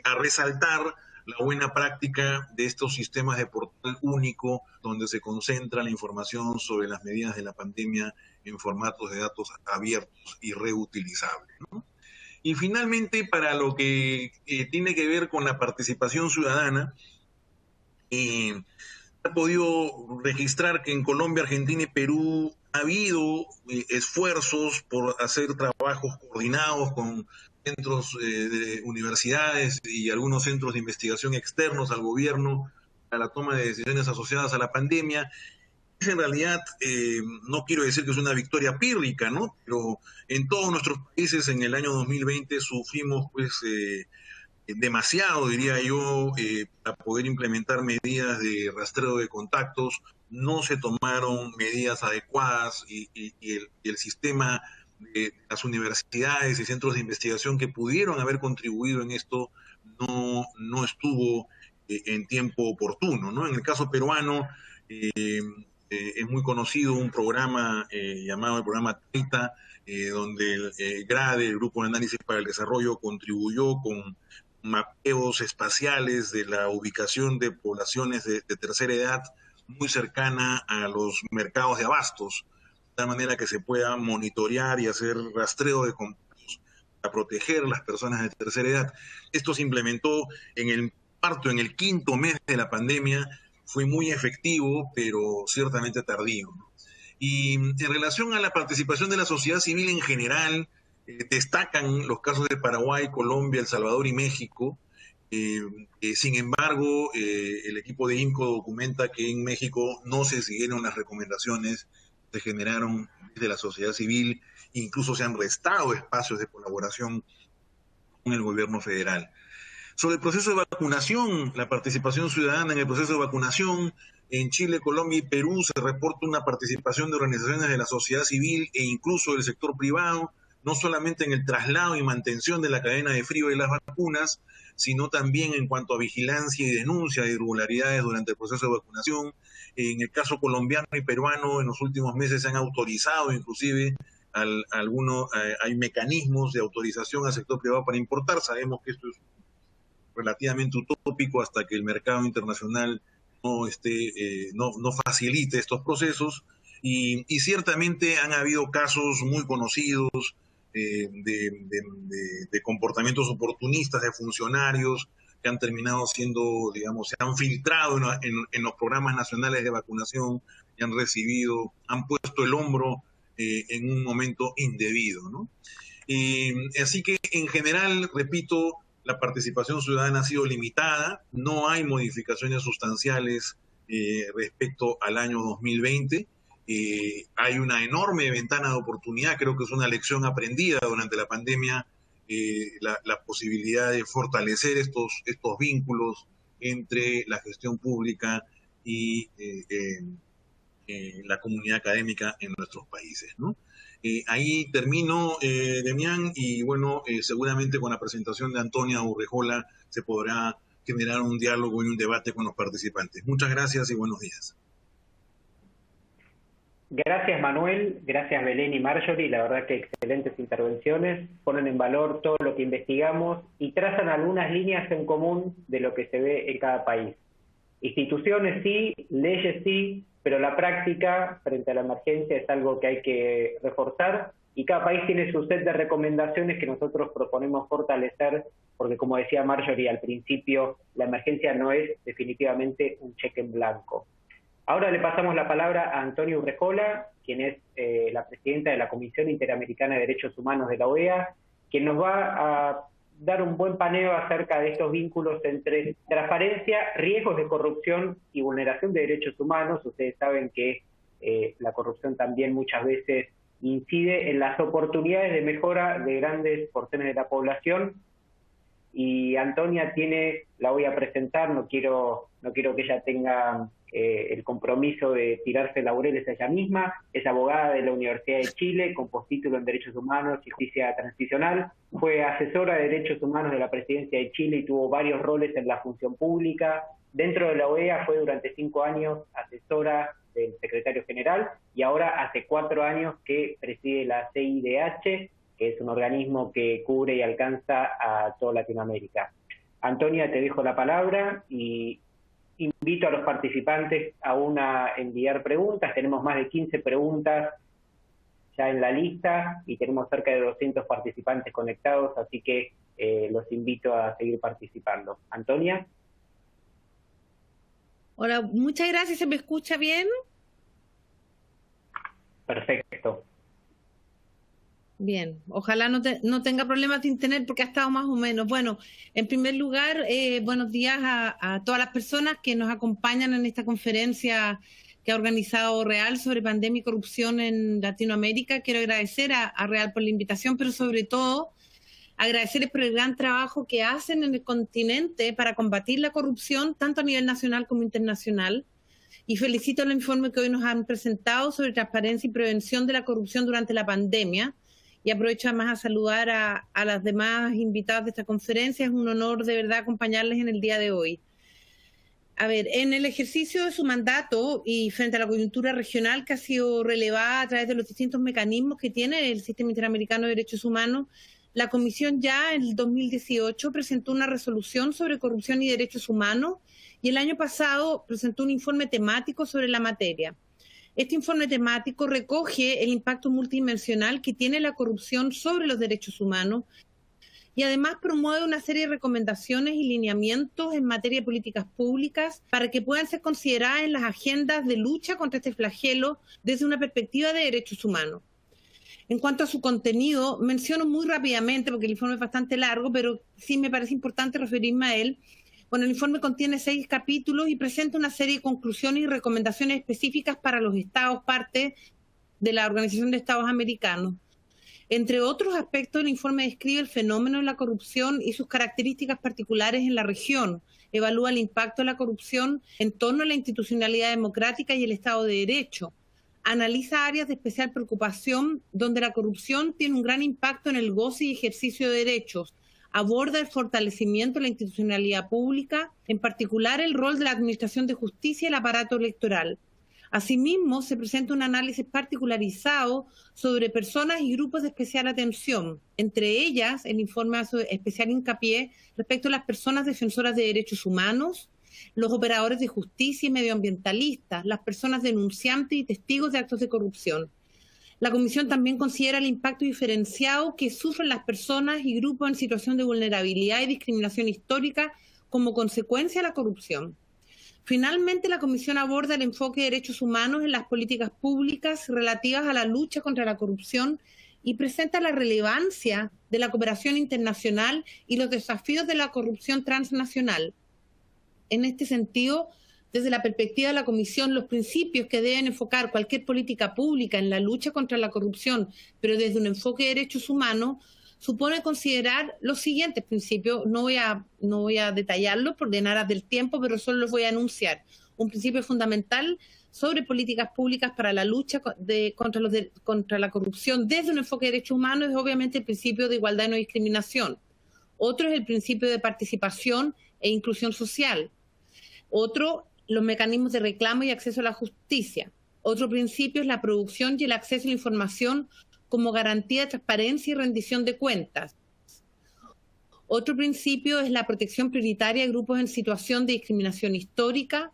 a resaltar la buena práctica de estos sistemas de portal único, donde se concentra la información sobre las medidas de la pandemia en formatos de datos abiertos y reutilizables, ¿no? Y finalmente, para lo que tiene que ver con la participación ciudadana, se ha podido registrar que en Colombia, Argentina y Perú ha habido esfuerzos por hacer trabajos coordinados con centros de universidades y algunos centros de investigación externos al gobierno para la toma de decisiones asociadas a la pandemia. En realidad, no quiero decir que es una victoria pírrica, ¿no? Pero en todos nuestros países en el año 2020 sufrimos pues demasiado, diría yo, para poder implementar medidas de rastreo de contactos. No se tomaron medidas adecuadas y el sistema de las universidades y centros de investigación que pudieron haber contribuido en esto no estuvo en tiempo oportuno, ¿no? En el caso peruano es muy conocido un programa llamado el programa TEITA, donde el GRADE, el Grupo de Análisis para el Desarrollo, contribuyó con mapeos espaciales de la ubicación de poblaciones de tercera edad muy cercana a los mercados de abastos, de tal manera que se pueda monitorear y hacer rastreo de contactos para proteger a las personas de tercera edad. Esto se implementó en el quinto mes de la pandemia, fue muy efectivo, pero ciertamente tardío, ¿no? Y en relación a la participación de la sociedad civil en general, destacan los casos de Paraguay, Colombia, El Salvador y México. Sin embargo, el equipo de INCO documenta que en México no se siguieron las recomendaciones que se generaron desde la sociedad civil, incluso se han restado espacios de colaboración con el gobierno federal. Sobre el proceso de vacunación, la participación ciudadana en el proceso de vacunación, en Chile, Colombia y Perú se reporta una participación de organizaciones de la sociedad civil e incluso del sector privado. no solamente en el traslado y mantención de la cadena de frío de las vacunas, sino también en cuanto a vigilancia y denuncia de irregularidades durante el proceso de vacunación. En el caso colombiano y peruano, en los últimos meses se han autorizado inclusive hay mecanismos de autorización al sector privado para importar. Sabemos que esto es relativamente utópico hasta que el mercado internacional no facilite estos procesos. Y ciertamente han habido casos muy conocidos de comportamientos oportunistas de funcionarios que han terminado siendo, digamos, se han filtrado en los programas nacionales de vacunación y han puesto el hombro en un momento indebido, ¿no? Así que, en general, repito, la participación ciudadana ha sido limitada, no hay modificaciones sustanciales respecto al año 2020. Hay una enorme ventana de oportunidad, creo que es una lección aprendida durante la pandemia, la posibilidad de fortalecer estos vínculos entre la gestión pública y la comunidad académica en nuestros países, ¿no? Ahí termino, Demián, y bueno, seguramente con la presentación de Antonia Urrejola se podrá generar un diálogo y un debate con los participantes. Muchas gracias y buenos días. Gracias, Manuel, gracias, Belén y Marjorie. La verdad que excelentes intervenciones, ponen en valor todo lo que investigamos y trazan algunas líneas en común de lo que se ve en cada país. Instituciones sí, leyes sí, pero la práctica frente a la emergencia es algo que hay que reforzar y cada país tiene su set de recomendaciones que nosotros proponemos fortalecer porque, como decía Marjorie al principio, la emergencia no es definitivamente un cheque en blanco. Ahora le pasamos la palabra a Antonia Urrejola, quien es la presidenta de la Comisión Interamericana de Derechos Humanos de la OEA, quien nos va a dar un buen paneo acerca de estos vínculos entre transparencia, riesgos de corrupción y vulneración de derechos humanos. Ustedes saben que la corrupción también muchas veces incide en las oportunidades de mejora de grandes porciones de la población. Y Antonia la voy a presentar, no quiero que ella tenga el compromiso de tirarse laureles a ella misma. Es abogada de la Universidad de Chile, con postítulo en Derechos Humanos y Justicia Transicional. Fue asesora de Derechos Humanos de la Presidencia de Chile y tuvo varios roles en la función pública. Dentro de la OEA fue durante 5 años asesora del secretario general y ahora hace 4 años que preside la CIDH, que es un organismo que cubre y alcanza a toda Latinoamérica. Antonia, te dejo la palabra y invito a los participantes a enviar preguntas. Tenemos más de 15 preguntas ya en la lista y tenemos cerca de 200 participantes conectados, así que los invito a seguir participando. Antonia. Hola, muchas gracias. ¿Se me escucha bien? Perfecto. Bien, ojalá no tenga problemas de internet porque ha estado más o menos. Bueno, en primer lugar, buenos días a todas las personas que nos acompañan en esta conferencia que ha organizado Real sobre pandemia y corrupción en Latinoamérica. Quiero agradecer a Real por la invitación, pero sobre todo agradecerles por el gran trabajo que hacen en el continente para combatir la corrupción, tanto a nivel nacional como internacional. Y felicito el informe que hoy nos han presentado sobre transparencia y prevención de la corrupción durante la pandemia. Y aprovecho además a saludar a las demás invitadas de esta conferencia. Es un honor de verdad acompañarles en el día de hoy. A ver, en el ejercicio de su mandato y frente a la coyuntura regional que ha sido relevada a través de los distintos mecanismos que tiene el Sistema Interamericano de Derechos Humanos, la Comisión ya en el 2018 presentó una resolución sobre corrupción y derechos humanos y el año pasado presentó un informe temático sobre la materia. Este informe temático recoge el impacto multidimensional que tiene la corrupción sobre los derechos humanos y además promueve una serie de recomendaciones y lineamientos en materia de políticas públicas para que puedan ser consideradas en las agendas de lucha contra este flagelo desde una perspectiva de derechos humanos. En cuanto a su contenido, menciono muy rápidamente, porque el informe es bastante largo, pero sí me parece importante referirme a él. Bueno, el informe contiene 6 capítulos y presenta una serie de conclusiones y recomendaciones específicas para los estados, parte de la Organización de Estados Americanos. Entre otros aspectos, el informe describe el fenómeno de la corrupción y sus características particulares en la región. Evalúa el impacto de la corrupción en torno a la institucionalidad democrática y el Estado de Derecho. analiza áreas de especial preocupación donde la corrupción tiene un gran impacto en el goce y ejercicio de derechos. Aborda el fortalecimiento de la institucionalidad pública, en particular el rol de la Administración de Justicia y el aparato electoral. Asimismo, se presenta un análisis particularizado sobre personas y grupos de especial atención. Entre ellas, el informe hace especial hincapié respecto a las personas defensoras de derechos humanos, los operadores de justicia y medioambientalistas, las personas denunciantes y testigos de actos de corrupción. La Comisión también considera el impacto diferenciado que sufren las personas y grupos en situación de vulnerabilidad y discriminación histórica como consecuencia de la corrupción. Finalmente, la Comisión aborda el enfoque de derechos humanos en las políticas públicas relativas a la lucha contra la corrupción y presenta la relevancia de la cooperación internacional y los desafíos de la corrupción transnacional. En este sentido, desde la perspectiva de la Comisión, los principios que deben enfocar cualquier política pública en la lucha contra la corrupción, pero desde un enfoque de derechos humanos, supone considerar los siguientes principios. No voy a detallarlos por aras del tiempo, pero solo los voy a enunciar. Un principio fundamental sobre políticas públicas para la lucha contra la corrupción desde un enfoque de derechos humanos es obviamente el principio de igualdad y no discriminación. Otro es el principio de participación e inclusión social. Otro, los mecanismos de reclamo y acceso a la justicia. Otro principio es la producción y el acceso a la información como garantía de transparencia y rendición de cuentas. Otro principio es la protección prioritaria de grupos en situación de discriminación histórica.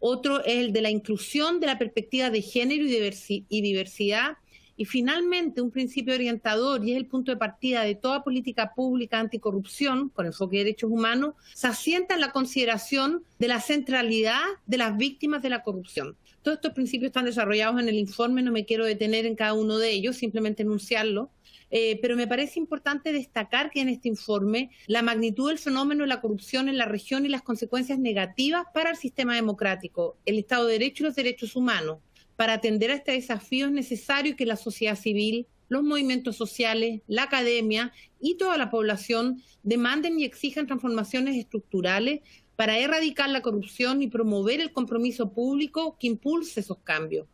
Otro es el de la inclusión de la perspectiva de género y diversidad. Y finalmente, un principio orientador, y es el punto de partida de toda política pública anticorrupción, con enfoque de derechos humanos, se asienta en la consideración de la centralidad de las víctimas de la corrupción. Todos estos principios están desarrollados en el informe, no me quiero detener en cada uno de ellos, simplemente enunciarlo. Pero me parece importante destacar que en este informe la magnitud del fenómeno de la corrupción en la región y las consecuencias negativas para el sistema democrático, el Estado de Derecho y los derechos humanos. Para atender a este desafío es necesario que la sociedad civil, los movimientos sociales, la academia y toda la población demanden y exijan transformaciones estructurales para erradicar la corrupción y promover el compromiso público que impulse esos cambios.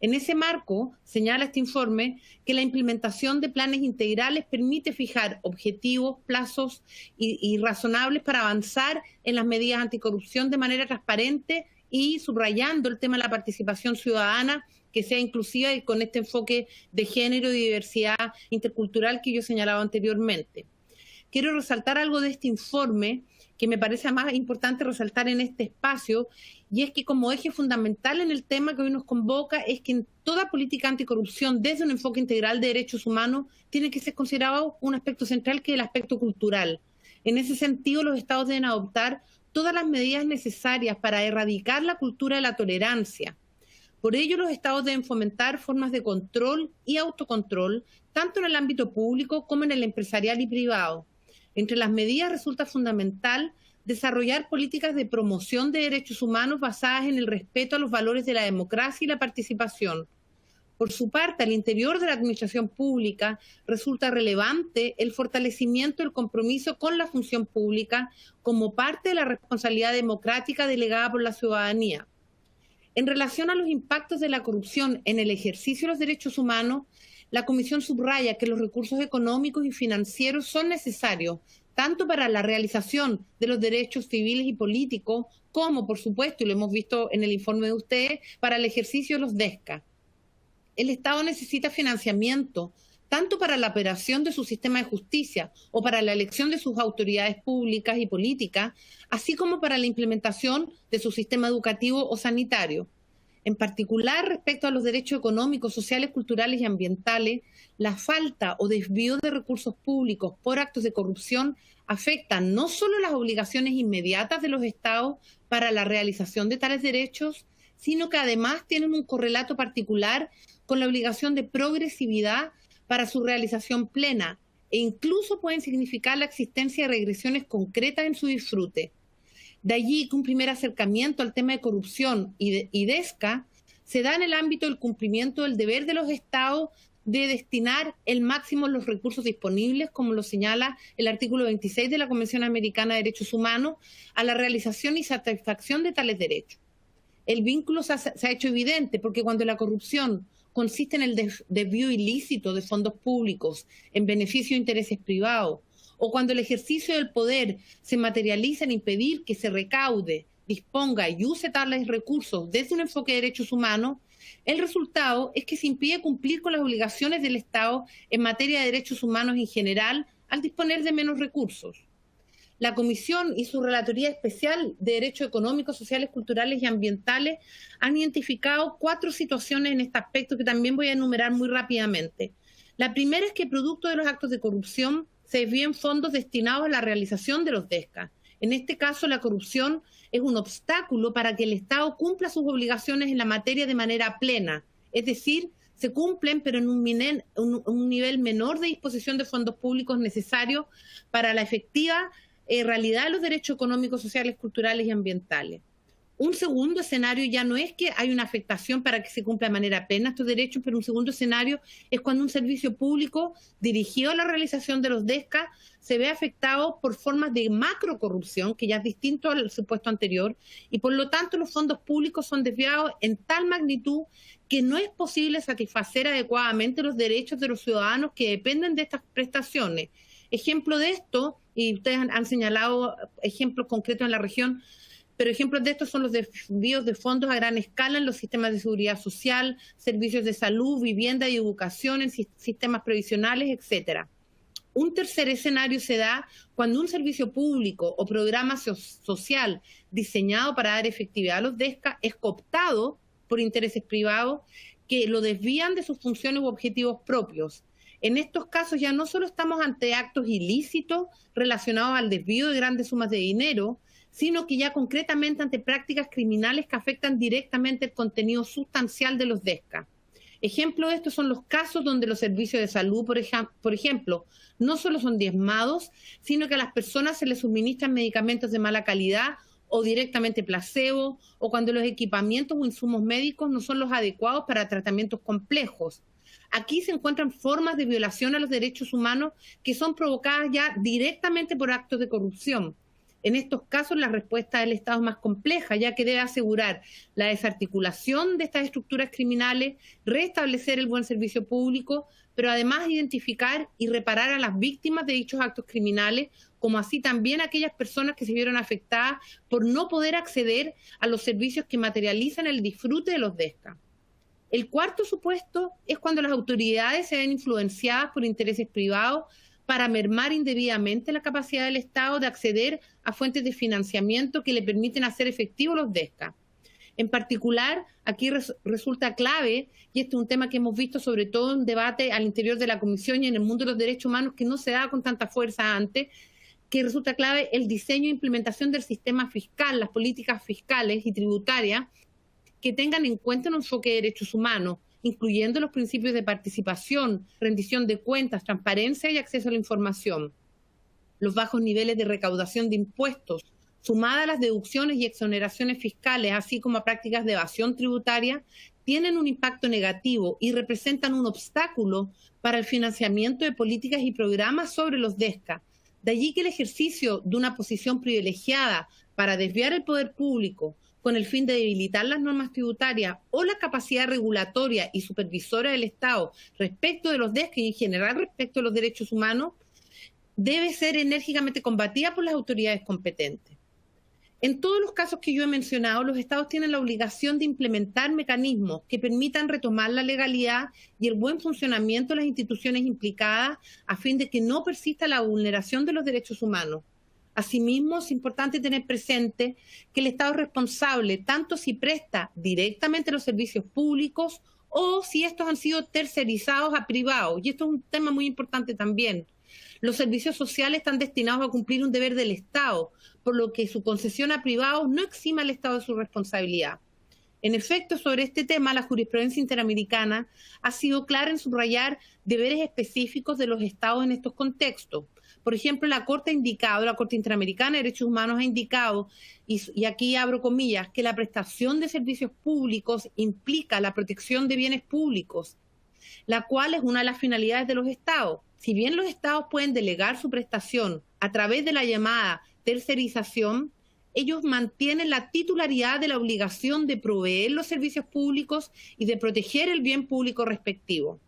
En ese marco, señala este informe que la implementación de planes integrales permite fijar objetivos, plazos y razonables para avanzar en las medidas anticorrupción de manera transparente y subrayando el tema de la participación ciudadana, que sea inclusiva y con este enfoque de género y diversidad intercultural que yo señalaba anteriormente. Quiero resaltar algo de este informe que me parece más importante resaltar en este espacio, y es que como eje fundamental en el tema que hoy nos convoca es que en toda política anticorrupción, desde un enfoque integral de derechos humanos, tiene que ser considerado un aspecto central que es el aspecto cultural. En ese sentido, los estados deben adoptar todas las medidas necesarias para erradicar la cultura de la tolerancia. Por ello, los estados deben fomentar formas de control y autocontrol, tanto en el ámbito público como en el empresarial y privado. Entre las medidas resulta fundamental desarrollar políticas de promoción de derechos humanos basadas en el respeto a los valores de la democracia y la participación. Por su parte, al interior de la administración pública resulta relevante el fortalecimiento del compromiso con la función pública como parte de la responsabilidad democrática delegada por la ciudadanía. En relación a los impactos de la corrupción en el ejercicio de los derechos humanos, la Comisión subraya que los recursos económicos y financieros son necesarios tanto para la realización de los derechos civiles y políticos como, por supuesto, y lo hemos visto en el informe de ustedes, para el ejercicio de los DESCA. El Estado necesita financiamiento tanto para la operación de su sistema de justicia o para la elección de sus autoridades públicas y políticas, así como para la implementación de su sistema educativo o sanitario. En particular, respecto a los derechos económicos, sociales, culturales y ambientales, la falta o desvío de recursos públicos por actos de corrupción afecta no solo las obligaciones inmediatas de los estados para la realización de tales derechos, sino que además tienen un correlato particular con la obligación de progresividad para su realización plena e incluso pueden significar la existencia de regresiones concretas en su disfrute. De allí que un primer acercamiento al tema de corrupción y DESCA se da en el ámbito del cumplimiento del deber de los estados de destinar el máximo de los recursos disponibles, como lo señala el artículo 26 de la Convención Americana de Derechos Humanos, a la realización y satisfacción de tales derechos. el vínculo se ha hecho evidente, porque cuando la corrupción consiste en el desvío ilícito de fondos públicos en beneficio de intereses privados, o cuando el ejercicio del poder se materializa en impedir que se recaude, disponga y use tales recursos desde un enfoque de derechos humanos, el resultado es que se impide cumplir con las obligaciones del Estado en materia de derechos humanos en general al disponer de menos recursos. La Comisión y su Relatoría Especial de Derechos Económicos, Sociales, Culturales y Ambientales han identificado 4 situaciones en este aspecto que también voy a enumerar muy rápidamente. La primera es que producto de los actos de corrupción se desvían fondos destinados a la realización de los DESCA. En este caso, la corrupción es un obstáculo para que el Estado cumpla sus obligaciones en la materia de manera plena, es decir, se cumplen, pero en un nivel menor de disposición de fondos públicos necesarios para la efectiva realidad de los derechos económicos, sociales, culturales y ambientales. Un segundo escenario ya no es que hay una afectación para que se cumpla de manera plena estos derechos, pero un segundo escenario es cuando un servicio público dirigido a la realización de los DESCA se ve afectado por formas de macrocorrupción, que ya es distinto al supuesto anterior, y por lo tanto los fondos públicos son desviados en tal magnitud que no es posible satisfacer adecuadamente los derechos de los ciudadanos que dependen de estas prestaciones. Ejemplo de esto, y ustedes han señalado ejemplos concretos en la región, pero ejemplos de estos son los desvíos de fondos a gran escala en los sistemas de seguridad social, servicios de salud, vivienda y educación, en sistemas previsionales, etcétera. Un tercer escenario se da cuando un servicio público o programa social diseñado para dar efectividad a los DESCA es cooptado por intereses privados que lo desvían de sus funciones u objetivos propios. En estos casos ya no solo estamos ante actos ilícitos relacionados al desvío de grandes sumas de dinero, sino que ya concretamente ante prácticas criminales que afectan directamente el contenido sustancial de los DESCA. Ejemplo de esto son los casos donde los servicios de salud, por ejemplo, no solo son diezmados, sino que a las personas se les suministran medicamentos de mala calidad o directamente placebo, o cuando los equipamientos o insumos médicos no son los adecuados para tratamientos complejos. Aquí se encuentran formas de violación a los derechos humanos que son provocadas ya directamente por actos de corrupción. En estos casos, la respuesta del Estado es más compleja, ya que debe asegurar la desarticulación de estas estructuras criminales, restablecer el buen servicio público, pero además identificar y reparar a las víctimas de dichos actos criminales, como así también a aquellas personas que se vieron afectadas por no poder acceder a los servicios que materializan el disfrute de los DESCA. El cuarto supuesto es cuando las autoridades se ven influenciadas por intereses privados para mermar indebidamente la capacidad del Estado de acceder a fuentes de financiamiento que le permiten hacer efectivos los DESCA. En particular, aquí resulta clave, y este es un tema que hemos visto sobre todo en debate al interior de la Comisión y en el mundo de los derechos humanos que no se daba con tanta fuerza antes, que resulta clave el diseño e implementación del sistema fiscal, las políticas fiscales y tributarias que tengan en cuenta un enfoque de derechos humanos, incluyendo los principios de participación, rendición de cuentas, transparencia y acceso a la información. Los bajos niveles de recaudación de impuestos, sumadas a las deducciones y exoneraciones fiscales, así como a prácticas de evasión tributaria, tienen un impacto negativo y representan un obstáculo para el financiamiento de políticas y programas sobre los DESCA. De allí que el ejercicio de una posición privilegiada para desviar el poder público con el fin de debilitar las normas tributarias o la capacidad regulatoria y supervisora del Estado respecto de los DESCA y en general respecto de los derechos humanos, debe ser enérgicamente combatida por las autoridades competentes. En todos los casos que yo he mencionado, los Estados tienen la obligación de implementar mecanismos que permitan retomar la legalidad y el buen funcionamiento de las instituciones implicadas a fin de que no persista la vulneración de los derechos humanos. Asimismo, es importante tener presente que el Estado es responsable tanto si presta directamente los servicios públicos o si estos han sido tercerizados a privados. Y esto es un tema muy importante también. Los servicios sociales están destinados a cumplir un deber del Estado, por lo que su concesión a privados no exima al Estado de su responsabilidad. En efecto, sobre este tema, la jurisprudencia interamericana ha sido clara en subrayar deberes específicos de los Estados en estos contextos. Por ejemplo, la Corte Interamericana de Derechos Humanos ha indicado, y aquí abro comillas, que la prestación de servicios públicos implica la protección de bienes públicos, la cual es una de las finalidades de los Estados. Si bien los Estados pueden delegar su prestación a través de la llamada tercerización, ellos mantienen la titularidad de la obligación de proveer los servicios públicos y de proteger el bien público respectivo.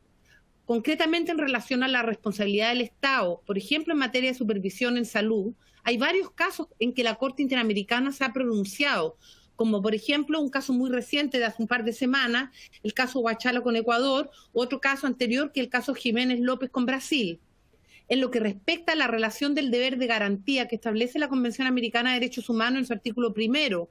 Concretamente, en relación a la responsabilidad del Estado, por ejemplo, en materia de supervisión en salud, hay varios casos en que la Corte Interamericana se ha pronunciado, como por ejemplo un caso muy reciente de hace un par de semanas, el caso Huachalo con Ecuador, otro caso anterior que el caso Jiménez López con Brasil. En lo que respecta a la relación del deber de garantía que establece la Convención Americana de Derechos Humanos en su artículo 1,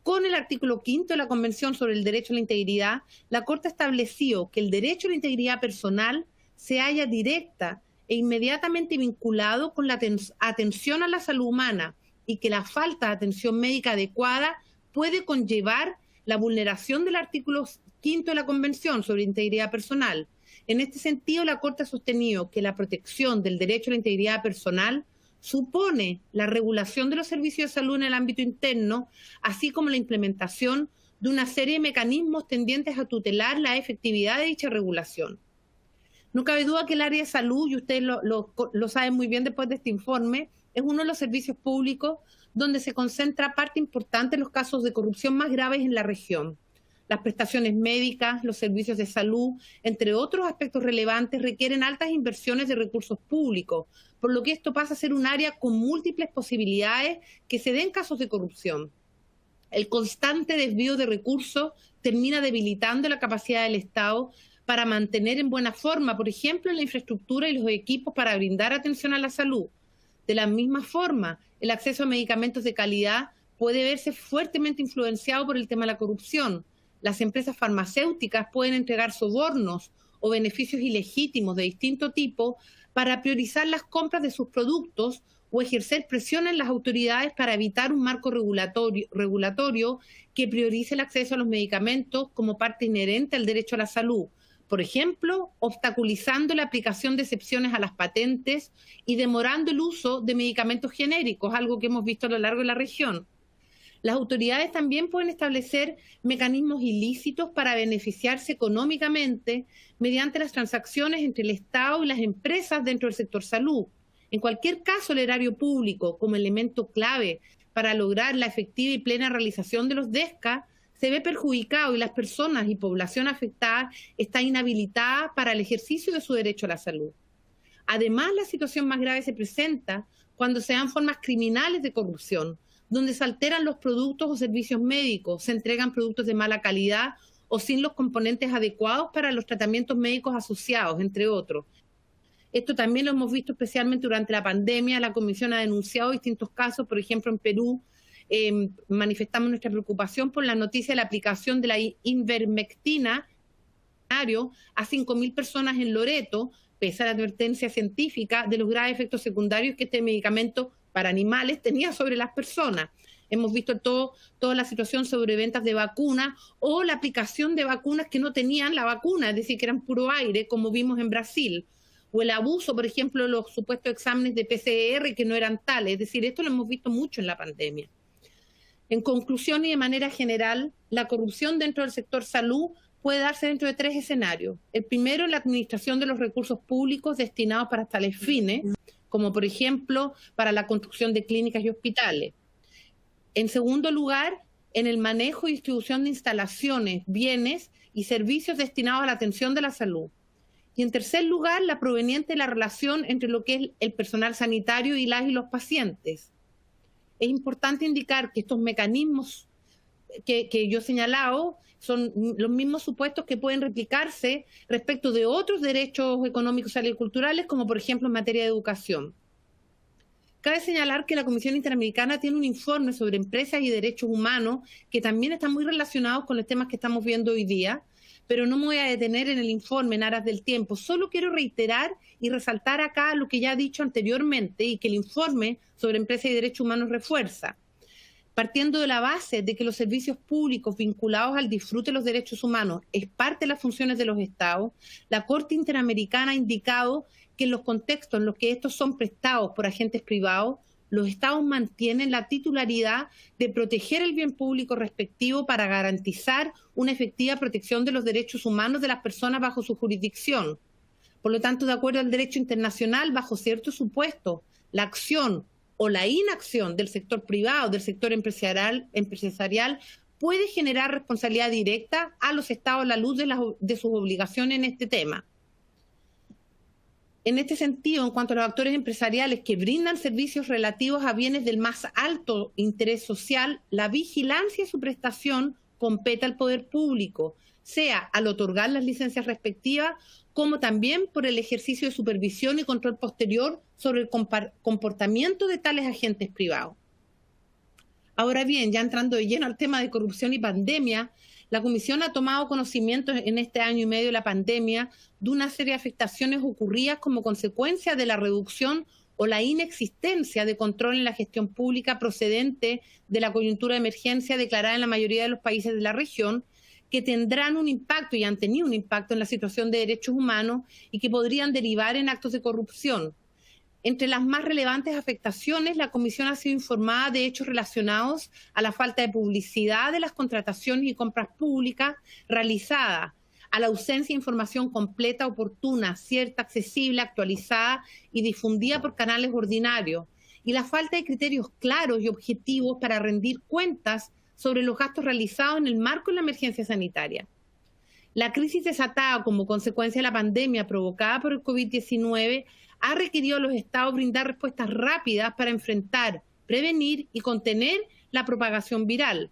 con el artículo 5 de la Convención sobre el Derecho a la Integridad, la Corte estableció que el derecho a la integridad personal se halla directa e inmediatamente vinculado con la atención a la salud humana y que la falta de atención médica adecuada puede conllevar la vulneración del artículo 5 de la Convención sobre integridad personal. En este sentido, la Corte ha sostenido que la protección del derecho a la integridad personal supone la regulación de los servicios de salud en el ámbito interno, así como la implementación de una serie de mecanismos tendientes a tutelar la efectividad de dicha regulación. No cabe duda que el área de salud, y ustedes lo saben muy bien después de este informe, es uno de los servicios públicos donde se concentra parte importante de los casos de corrupción más graves en la región. Las prestaciones médicas, los servicios de salud, entre otros aspectos relevantes, requieren altas inversiones de recursos públicos, por lo que esto pasa a ser un área con múltiples posibilidades que se den casos de corrupción. El constante desvío de recursos termina debilitando la capacidad del Estado para mantener en buena forma, por ejemplo, la infraestructura y los equipos para brindar atención a la salud. De la misma forma, el acceso a medicamentos de calidad puede verse fuertemente influenciado por el tema de la corrupción. Las empresas farmacéuticas pueden entregar sobornos o beneficios ilegítimos de distinto tipo para priorizar las compras de sus productos o ejercer presión en las autoridades para evitar un marco regulatorio que priorice el acceso a los medicamentos como parte inherente al derecho a la salud. Por ejemplo, obstaculizando la aplicación de excepciones a las patentes y demorando el uso de medicamentos genéricos, algo que hemos visto a lo largo de la región. Las autoridades también pueden establecer mecanismos ilícitos para beneficiarse económicamente mediante las transacciones entre el Estado y las empresas dentro del sector salud. En cualquier caso, el erario público, como elemento clave para lograr la efectiva y plena realización de los DESCA, se ve perjudicado y las personas y población afectada está inhabilitada para el ejercicio de su derecho a la salud. Además, la situación más grave se presenta cuando se dan formas criminales de corrupción, donde se alteran los productos o servicios médicos, se entregan productos de mala calidad o sin los componentes adecuados para los tratamientos médicos asociados, entre otros. Esto también lo hemos visto especialmente durante la pandemia. La Comisión ha denunciado distintos casos, por ejemplo, en Perú, manifestamos nuestra preocupación por la noticia de la aplicación de la ivermectina a 5.000 personas en Loreto, pese a la advertencia científica de los graves efectos secundarios que este medicamento para animales tenía sobre las personas. Hemos visto toda la situación sobre ventas de vacunas o la aplicación de vacunas que no tenían la vacuna, es decir, que eran puro aire, como vimos en Brasil. O el abuso, por ejemplo, de los supuestos exámenes de PCR que no eran tales. Es decir, esto lo hemos visto mucho en la pandemia. En conclusión y de manera general, la corrupción dentro del sector salud puede darse dentro de 3 escenarios. El primero, la administración de los recursos públicos destinados para tales fines, como por ejemplo para la construcción de clínicas y hospitales. En segundo lugar, en el manejo y distribución de instalaciones, bienes y servicios destinados a la atención de la salud. Y en tercer lugar, la proveniente de la relación entre lo que es el personal sanitario y las y los pacientes. Es importante indicar que estos mecanismos que yo he señalado son los mismos supuestos que pueden replicarse respecto de otros derechos económicos y culturales, como por ejemplo en materia de educación. Cabe señalar que la Comisión Interamericana tiene un informe sobre empresas y derechos humanos que también están muy relacionados con los temas que estamos viendo hoy día, pero no me voy a detener en el informe en aras del tiempo. Solo quiero reiterar y resaltar acá lo que ya he dicho anteriormente y que el informe sobre empresas y derechos humanos refuerza. Partiendo de la base de que los servicios públicos vinculados al disfrute de los derechos humanos es parte de las funciones de los Estados, la Corte Interamericana ha indicado que en los contextos en los que estos son prestados por agentes privados, los Estados mantienen la titularidad de proteger el bien público respectivo para garantizar una efectiva protección de los derechos humanos de las personas bajo su jurisdicción. Por lo tanto, de acuerdo al derecho internacional, bajo ciertos supuestos, la acción o la inacción del sector privado, del sector empresarial puede generar responsabilidad directa a los estados a la luz de sus obligaciones en este tema. En este sentido, en cuanto a los actores empresariales que brindan servicios relativos a bienes del más alto interés social, la vigilancia de su prestación compete al poder público, sea al otorgar las licencias respectivas, como también por el ejercicio de supervisión y control posterior sobre el comportamiento de tales agentes privados. Ahora bien, ya entrando de lleno al tema de corrupción y pandemia, la Comisión ha tomado conocimiento en este año y medio de la pandemia de una serie de afectaciones ocurridas como consecuencia de la reducción o la inexistencia de control en la gestión pública procedente de la coyuntura de emergencia declarada en la mayoría de los países de la región, que tendrán un impacto y han tenido un impacto en la situación de derechos humanos y que podrían derivar en actos de corrupción. Entre las más relevantes afectaciones, la Comisión ha sido informada de hechos relacionados a la falta de publicidad de las contrataciones y compras públicas realizadas, a la ausencia de información completa, oportuna, cierta, accesible, actualizada y difundida por canales ordinarios, y la falta de criterios claros y objetivos para rendir cuentas sobre los gastos realizados en el marco de la emergencia sanitaria. La crisis desatada como consecuencia de la pandemia provocada por el COVID-19 ha requerido a los estados brindar respuestas rápidas para enfrentar, prevenir y contener la propagación viral.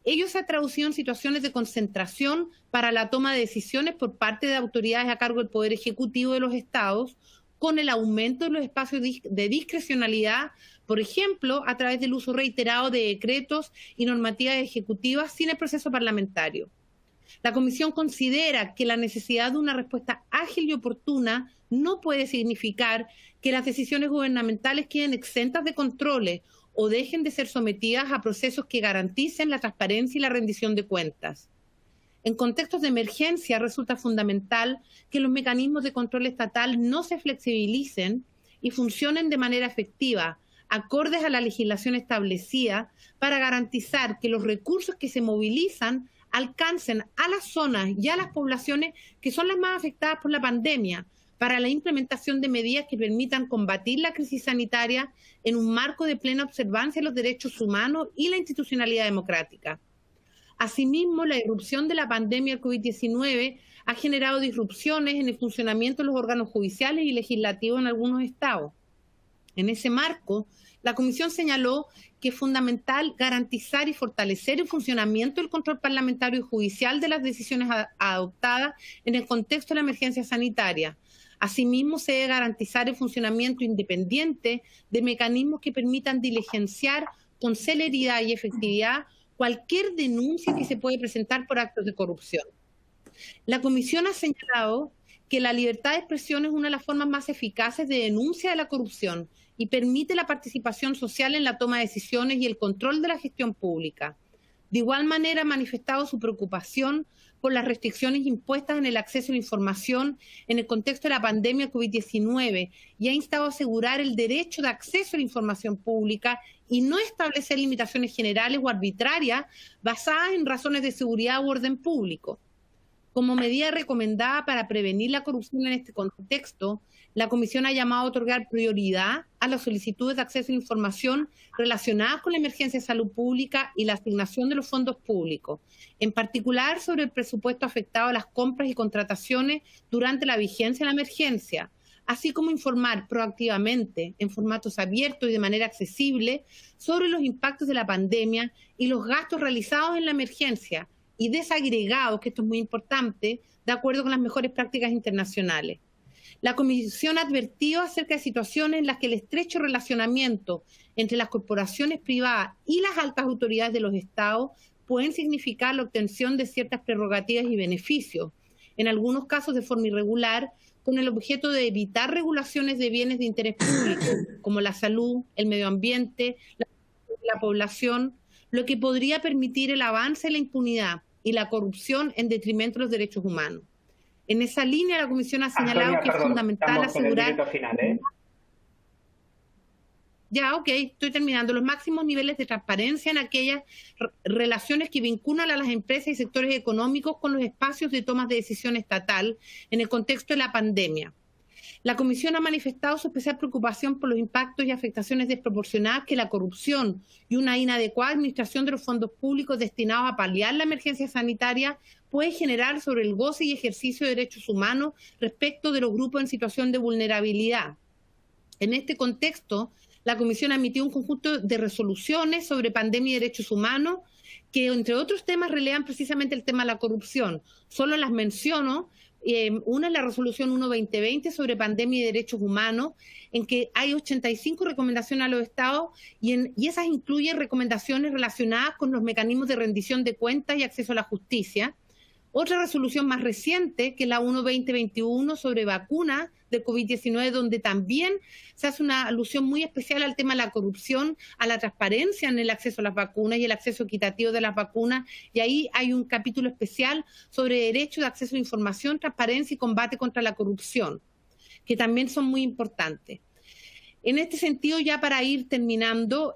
Ello se ha traducido en situaciones de concentración para la toma de decisiones por parte de autoridades a cargo del Poder Ejecutivo de los estados, con el aumento de los espacios de discrecionalidad, por ejemplo, a través del uso reiterado de decretos y normativas ejecutivas sin el proceso parlamentario. La Comisión considera que la necesidad de una respuesta ágil y oportuna no puede significar que las decisiones gubernamentales queden exentas de controles o dejen de ser sometidas a procesos que garanticen la transparencia y la rendición de cuentas. En contextos de emergencia resulta fundamental que los mecanismos de control estatal no se flexibilicen y funcionen de manera efectiva, acordes a la legislación establecida, para garantizar que los recursos que se movilizan alcancen a las zonas y a las poblaciones que son las más afectadas por la pandemia, para la implementación de medidas que permitan combatir la crisis sanitaria en un marco de plena observancia de los derechos humanos y la institucionalidad democrática. Asimismo, la irrupción de la pandemia del COVID-19 ha generado disrupciones en el funcionamiento de los órganos judiciales y legislativos en algunos estados. En ese marco, la Comisión señaló que es fundamental garantizar y fortalecer el funcionamiento del control parlamentario y judicial de las decisiones adoptadas en el contexto de la emergencia sanitaria. Asimismo, se debe garantizar el funcionamiento independiente de mecanismos que permitan diligenciar con celeridad y efectividad cualquier denuncia que se puede presentar por actos de corrupción. La Comisión ha señalado que la libertad de expresión es una de las formas más eficaces de denuncia de la corrupción y permite la participación social en la toma de decisiones y el control de la gestión pública. De igual manera, ha manifestado su preocupación por las restricciones impuestas en el acceso a la información en el contexto de la pandemia COVID-19 y ha instado a asegurar el derecho de acceso a la información pública y no establecer limitaciones generales o arbitrarias basadas en razones de seguridad u orden público. Como medida recomendada para prevenir la corrupción en este contexto, la Comisión ha llamado a otorgar prioridad a las solicitudes de acceso a la información relacionadas con la emergencia de salud pública y la asignación de los fondos públicos, en particular sobre el presupuesto afectado a las compras y contrataciones durante la vigencia de la emergencia, así como informar proactivamente, en formatos abiertos y de manera accesible, sobre los impactos de la pandemia y los gastos realizados en la emergencia, y desagregados, que esto es muy importante, de acuerdo con las mejores prácticas internacionales. La Comisión ha advertido acerca de situaciones en las que el estrecho relacionamiento entre las corporaciones privadas y las altas autoridades de los estados pueden significar la obtención de ciertas prerrogativas y beneficios, en algunos casos de forma irregular, con el objeto de evitar regulaciones de bienes de interés público, como la salud, el medio ambiente, la población, lo que podría permitir el avance de la impunidad y la corrupción en detrimento de los derechos humanos. En esa línea, la Comisión ha señalado que es fundamental asegurar... Ya, ok, estoy terminando. Los máximos niveles de transparencia en aquellas relaciones que vinculan a las empresas y sectores económicos con los espacios de toma de decisión estatal en el contexto de la pandemia. La Comisión ha manifestado su especial preocupación por los impactos y afectaciones desproporcionadas que la corrupción y una inadecuada administración de los fondos públicos destinados a paliar la emergencia sanitaria puede generar sobre el goce y ejercicio de derechos humanos respecto de los grupos en situación de vulnerabilidad. En este contexto, la Comisión ha emitido un conjunto de resoluciones sobre pandemia y derechos humanos que, entre otros temas, relevan precisamente el tema de la corrupción. Solo las menciono. Una es la resolución 1-2020 sobre pandemia y derechos humanos, en que hay 85 recomendaciones a los estados y esas incluyen recomendaciones relacionadas con los mecanismos de rendición de cuentas y acceso a la justicia. Otra resolución más reciente, que es la 1-2021 sobre vacunas de COVID-19, donde también se hace una alusión muy especial al tema de la corrupción, a la transparencia en el acceso a las vacunas y el acceso equitativo de las vacunas. Y ahí hay un capítulo especial sobre derechos de acceso a información, transparencia y combate contra la corrupción, que también son muy importantes. En este sentido, ya para ir terminando,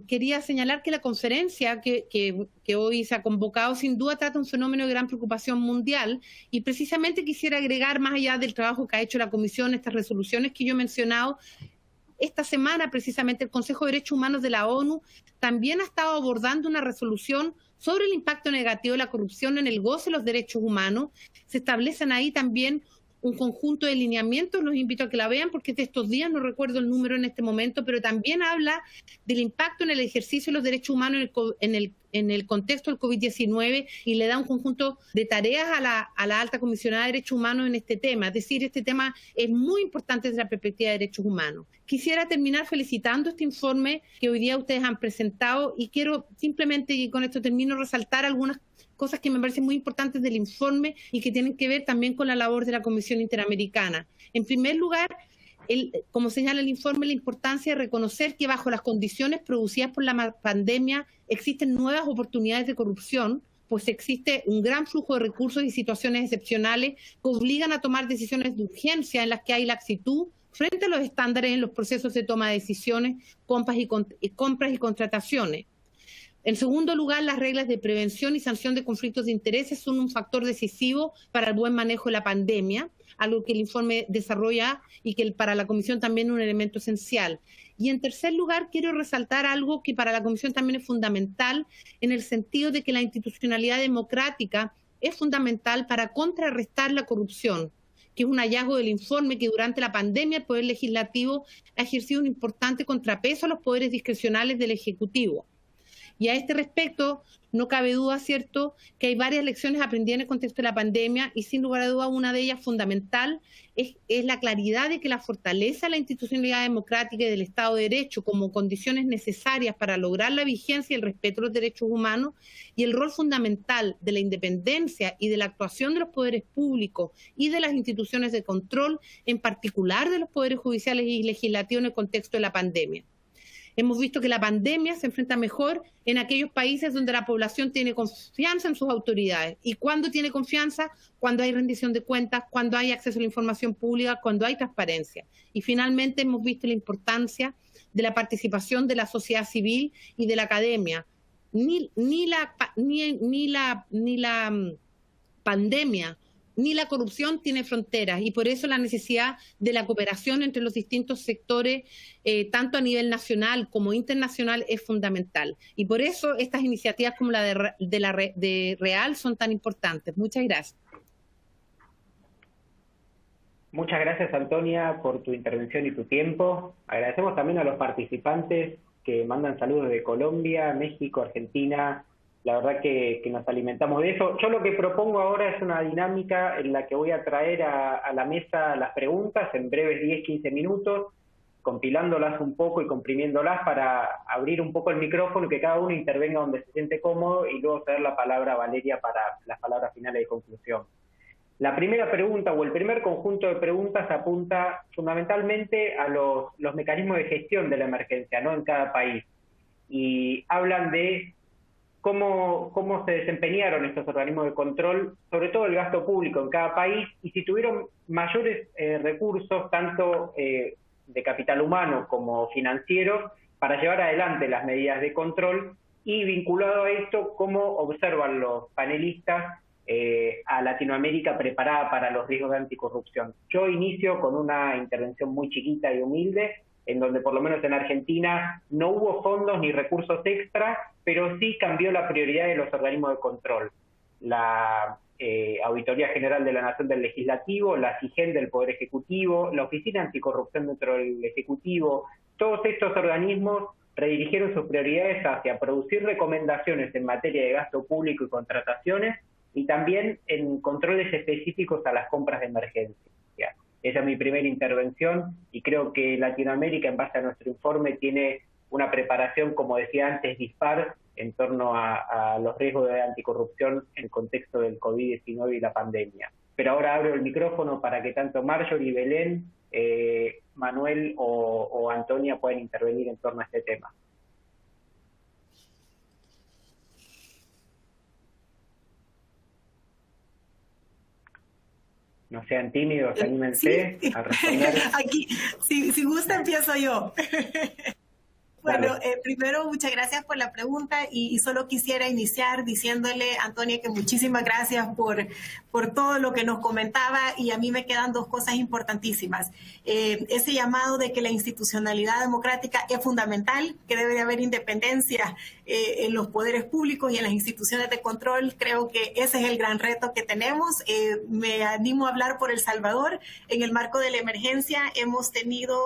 quería señalar que la conferencia que hoy se ha convocado sin duda trata un fenómeno de gran preocupación mundial y precisamente quisiera agregar, más allá del trabajo que ha hecho la Comisión, estas resoluciones que yo he mencionado. Esta semana precisamente el Consejo de Derechos Humanos de la ONU también ha estado abordando una resolución sobre el impacto negativo de la corrupción en el goce de los derechos humanos. Se establecen ahí también un conjunto de lineamientos, los invito a que la vean porque de estos días no recuerdo el número en este momento, pero también habla del impacto en el ejercicio de los derechos humanos en el contexto del COVID-19 y le da un conjunto de tareas a la alta comisionada de derechos humanos en este tema. Es decir, este tema es muy importante desde la perspectiva de derechos humanos. Quisiera terminar felicitando este informe que hoy día ustedes han presentado y quiero simplemente, y con esto termino, resaltar algunas cosas que me parecen muy importantes del informe y que tienen que ver también con la labor de la Comisión Interamericana. En primer lugar, como señala el informe, la importancia de reconocer que bajo las condiciones producidas por la pandemia existen nuevas oportunidades de corrupción, pues existe un gran flujo de recursos y situaciones excepcionales que obligan a tomar decisiones de urgencia en las que hay laxitud frente a los estándares en los procesos de toma de decisiones, compras y contrataciones. En segundo lugar, las reglas de prevención y sanción de conflictos de intereses son un factor decisivo para el buen manejo de la pandemia, algo que el informe desarrolla y que para la Comisión también es un elemento esencial. Y en tercer lugar, quiero resaltar algo que para la Comisión también es fundamental, en el sentido de que la institucionalidad democrática es fundamental para contrarrestar la corrupción, que es un hallazgo del informe que durante la pandemia el Poder Legislativo ha ejercido un importante contrapeso a los poderes discrecionales del Ejecutivo. Y a este respecto, no cabe duda, ¿cierto?, que hay varias lecciones aprendidas en el contexto de la pandemia y sin lugar a duda una de ellas fundamental es la claridad de que la fortaleza de la institucionalidad democrática y del Estado de Derecho como condiciones necesarias para lograr la vigencia y el respeto de los derechos humanos y el rol fundamental de la independencia y de la actuación de los poderes públicos y de las instituciones de control, en particular de los poderes judiciales y legislativos en el contexto de la pandemia. Hemos visto que la pandemia se enfrenta mejor en aquellos países donde la población tiene confianza en sus autoridades. ¿Y cuándo tiene confianza? Cuando hay rendición de cuentas, cuando hay acceso a la información pública, cuando hay transparencia. Y finalmente hemos visto la importancia de la participación de la sociedad civil y de la academia. Ni la pandemia ni la corrupción tiene fronteras y por eso la necesidad de la cooperación entre los distintos sectores, tanto a nivel nacional como internacional, es fundamental. Y por eso estas iniciativas como la de Real son tan importantes. Muchas gracias. Muchas gracias, Antonia, por tu intervención y tu tiempo. Agradecemos también a los participantes que mandan saludos de Colombia, México, Argentina. La verdad que nos alimentamos de eso. Yo lo que propongo ahora es una dinámica en la que voy a traer a la mesa las preguntas en breves 10-15 minutos, compilándolas un poco y comprimiéndolas para abrir un poco el micrófono y que cada uno intervenga donde se siente cómodo y luego ceder la palabra a Valeria para las palabras finales de conclusión. La primera pregunta o el primer conjunto de preguntas apunta fundamentalmente a los mecanismos de gestión de la emergencia, ¿no?, en cada país. Y hablan de cómo se desempeñaron estos organismos de control, sobre todo el gasto público en cada país, y si tuvieron mayores recursos, tanto de capital humano como financiero, para llevar adelante las medidas de control, y vinculado a esto, cómo observan los panelistas a Latinoamérica preparada para los riesgos de anticorrupción. Yo inicio con una intervención muy chiquita y humilde, en donde por lo menos en Argentina no hubo fondos ni recursos extra, pero sí cambió la prioridad de los organismos de control. La Auditoría General de la Nación del Legislativo, la CIGEL del Poder Ejecutivo, la Oficina Anticorrupción dentro del Ejecutivo, todos estos organismos redirigieron sus prioridades hacia producir recomendaciones en materia de gasto público y contrataciones, y también en controles específicos a las compras de emergencia. Esa es mi primera intervención, y creo que Latinoamérica, en base a nuestro informe, tiene una preparación, como decía antes, dispar en torno a los riesgos de anticorrupción en el contexto del COVID-19 y la pandemia. Pero ahora abro el micrófono para que tanto Marjorie, Belén, Manuel o Antonia puedan intervenir en torno a este tema. No sean tímidos, anímense a responder. Aquí, si gusta, empiezo yo. Bueno, primero, muchas gracias por la pregunta y solo quisiera iniciar diciéndole, Antonia, que muchísimas gracias por todo lo que nos comentaba, y a mí me quedan dos cosas importantísimas. Ese llamado de que la institucionalidad democrática es fundamental, que debe de haber independencia en los poderes públicos y en las instituciones de control. Creo que ese es el gran reto que tenemos. Me animo a hablar por El Salvador. En el marco de la emergencia hemos tenido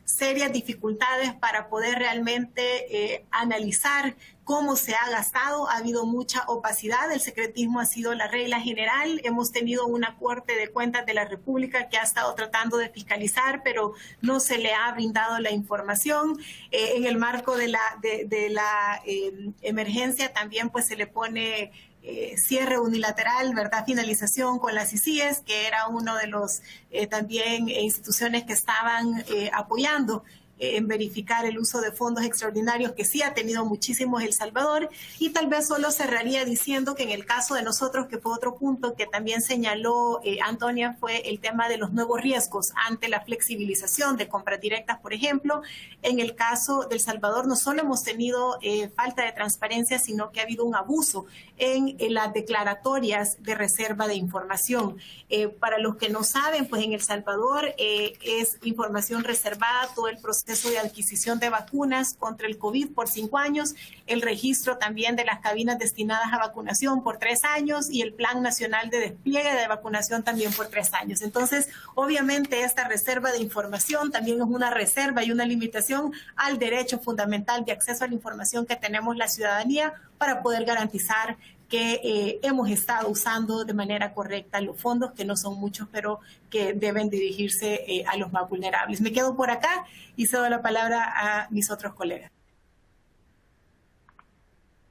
serias dificultades para poder realmente analizar cómo se ha gastado. Ha habido mucha opacidad, el secretismo ha sido la regla general. Hemos tenido una Corte de Cuentas de la República que ha estado tratando de fiscalizar, pero no se le ha brindado la información. En el marco de la emergencia también pues se le pone cierre unilateral, ¿verdad? Finalización con las ICIES, que era uno de los también instituciones que estaban apoyando en verificar el uso de fondos extraordinarios, que sí ha tenido muchísimos El Salvador. Y tal vez solo cerraría diciendo que en el caso de nosotros, que fue otro punto que también señaló Antonia, fue el tema de los nuevos riesgos ante la flexibilización de compras directas, por ejemplo. En el caso de El Salvador no solo hemos tenido falta de transparencia, sino que ha habido un abuso en las declaratorias de reserva de información. Para los que no saben, pues en El Salvador es información reservada todo el proceso de adquisición de vacunas contra el COVID por 5 años, el registro también de las cabinas destinadas a vacunación por 3 años y el Plan Nacional de Despliegue de Vacunación también por 3 años. Entonces, obviamente, esta reserva de información también es una reserva y una limitación al derecho fundamental de acceso a la información que tenemos la ciudadanía para poder garantizar que hemos estado usando de manera correcta los fondos, que no son muchos, pero que deben dirigirse a los más vulnerables. Me quedo por acá y cedo la palabra a mis otros colegas.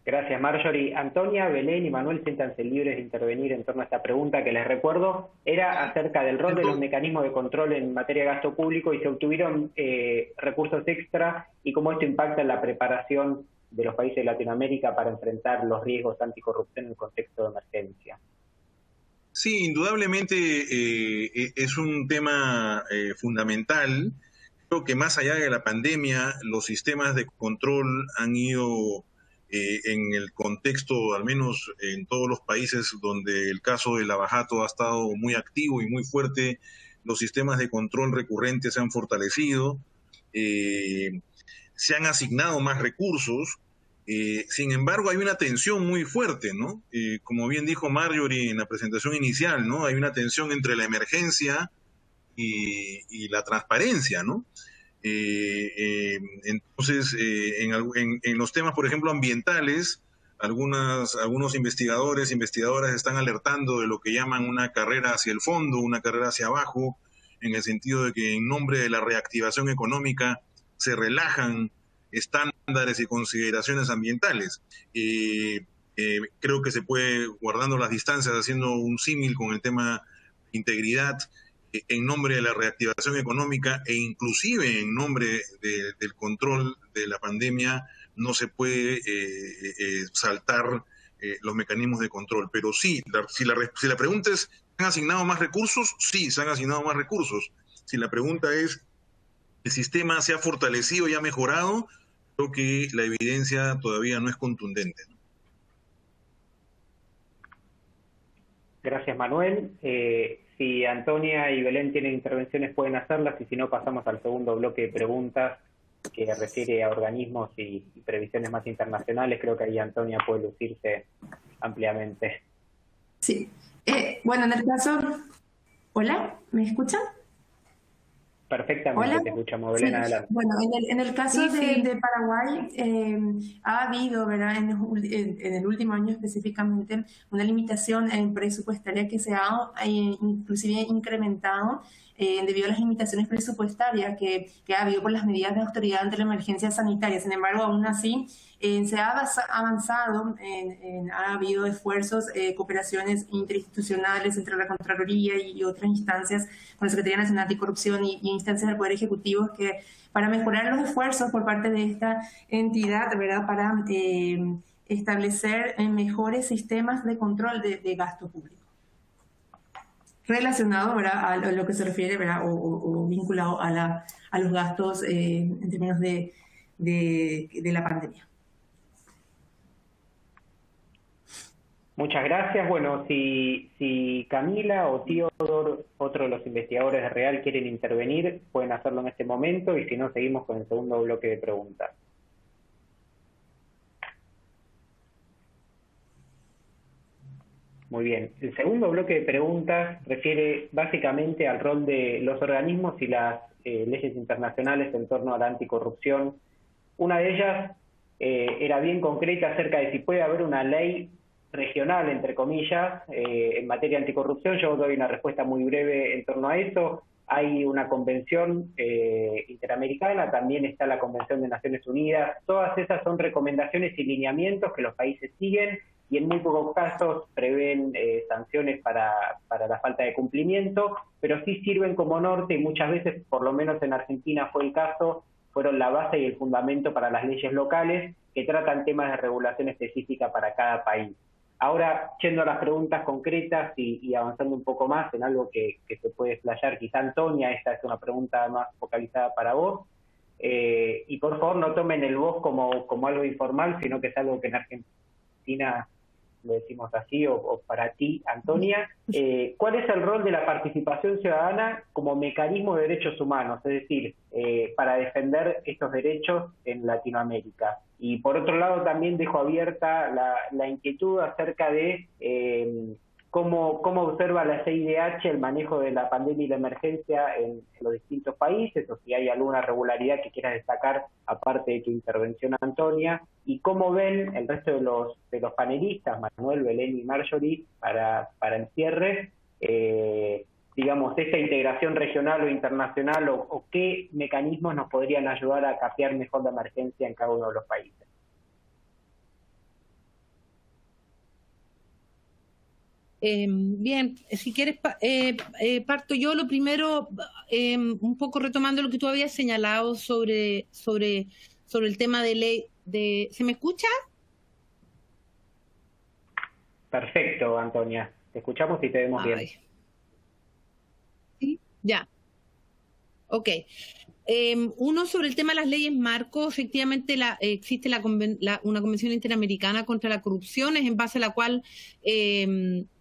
Gracias, Marjorie. Antonia, Belén y Manuel, siéntanse libres de intervenir en torno a esta pregunta que les recuerdo. Era acerca del rol de los mecanismos de control en materia de gasto público y se obtuvieron recursos extra y cómo esto impacta en la preparación de los países de Latinoamérica para enfrentar los riesgos anticorrupción en el contexto de emergencia. Sí, indudablemente es un tema fundamental. Creo que más allá de la pandemia, los sistemas de control han ido en el contexto, al menos en todos los países donde el caso del Lavajato ha estado muy activo y muy fuerte, los sistemas de control recurrentes se han fortalecido. Se han asignado más recursos, sin embargo hay una tensión muy fuerte, ¿no? Como bien dijo Marjorie en la presentación inicial, ¿no? Hay una tensión entre la emergencia y la transparencia, ¿no? Entonces, en los temas, por ejemplo, ambientales, algunos investigadores e investigadoras están alertando de lo que llaman una carrera hacia el fondo, una carrera hacia abajo, en el sentido de que en nombre de la reactivación económica se relajan estándares y consideraciones ambientales. Creo que se puede, guardando las distancias, haciendo un símil con el tema de integridad, en nombre de la reactivación económica e inclusive en nombre del control de la pandemia, no se puede saltar los mecanismos de control. Pero sí, si la pregunta es, ¿se han asignado más recursos? Sí, se han asignado más recursos. Si la pregunta es, ¿el sistema se ha fortalecido y ha mejorado? Creo que la evidencia todavía no es contundente, ¿no? Gracias, Manuel. Si Antonia y Belén tienen intervenciones, pueden hacerlas, y si no, pasamos al segundo bloque de preguntas que refiere a organismos y previsiones más internacionales. Creo que ahí Antonia puede lucirse ampliamente. Sí. Bueno, en el caso... ¿Hola? ¿Me escuchan? Perfectamente. ¿Hola? Te escuchamos, Belén, sí. Adelante. Bueno, en el caso de Paraguay, ha habido, ¿verdad?, en el último año específicamente, una limitación presupuestaria que se ha inclusive incrementado debido a las limitaciones presupuestarias que ha habido por las medidas de austeridad ante la emergencia sanitaria. Sin embargo, aún así, se ha avanzado, ha habido esfuerzos, cooperaciones interinstitucionales entre la Contraloría y otras instancias, con la Secretaría Nacional Anticorrupción y instancias del Poder Ejecutivo, que para mejorar los esfuerzos por parte de esta entidad, ¿verdad?, para establecer mejores sistemas de control de gasto público relacionado, ¿verdad?, a lo que se refiere, ¿verdad?, o vinculado a los gastos en términos de la pandemia. Muchas gracias. Bueno, si Camila o Teodor, otro de los investigadores de REAL, quieren intervenir, pueden hacerlo en este momento, y si no, seguimos con el segundo bloque de preguntas. Muy bien. El segundo bloque de preguntas refiere básicamente al rol de los organismos y las leyes internacionales en torno a la anticorrupción. Una de ellas era bien concreta acerca de si puede haber una ley regional, entre comillas, en materia anticorrupción. Yo doy una respuesta muy breve en torno a eso. Hay una convención interamericana, también está la Convención de Naciones Unidas. Todas esas son recomendaciones y lineamientos que los países siguen, y en muy pocos casos prevén sanciones para la falta de cumplimiento, pero sí sirven como norte, y muchas veces, por lo menos en Argentina fue el caso, fueron la base y el fundamento para las leyes locales que tratan temas de regulación específica para cada país. Ahora, yendo a las preguntas concretas y avanzando un poco más en algo que se puede explayar, quizá Antonia, esta es una pregunta más focalizada para vos, y por favor no tomen el vos como algo informal, sino que es algo que en Argentina lo decimos así, o para ti, Antonia. ¿Cuál es el rol de la participación ciudadana como mecanismo de derechos humanos, es decir, para defender estos derechos en Latinoamérica? Y por otro lado también dejo abierta la inquietud acerca de cómo observa la CIDH el manejo de la pandemia y la emergencia en los distintos países, o si hay alguna regularidad que quieras destacar aparte de tu intervención, Antonia, y cómo ven el resto de los panelistas, Manuel, Belén y Marjorie, para el cierre, digamos, esta integración regional o internacional, o qué mecanismos nos podrían ayudar a capear mejor la emergencia en cada uno de los países. Bien, si quieres parto yo. Lo primero, un poco retomando lo que tú habías señalado sobre el tema de ley ¿se me escucha? Perfecto, Antonia, te escuchamos y te vemos bien. ¿Sí? Ya. Ok. Uno, sobre el tema de las leyes marco. Efectivamente existe una Convención Interamericana contra la Corrupción, es en base a la cual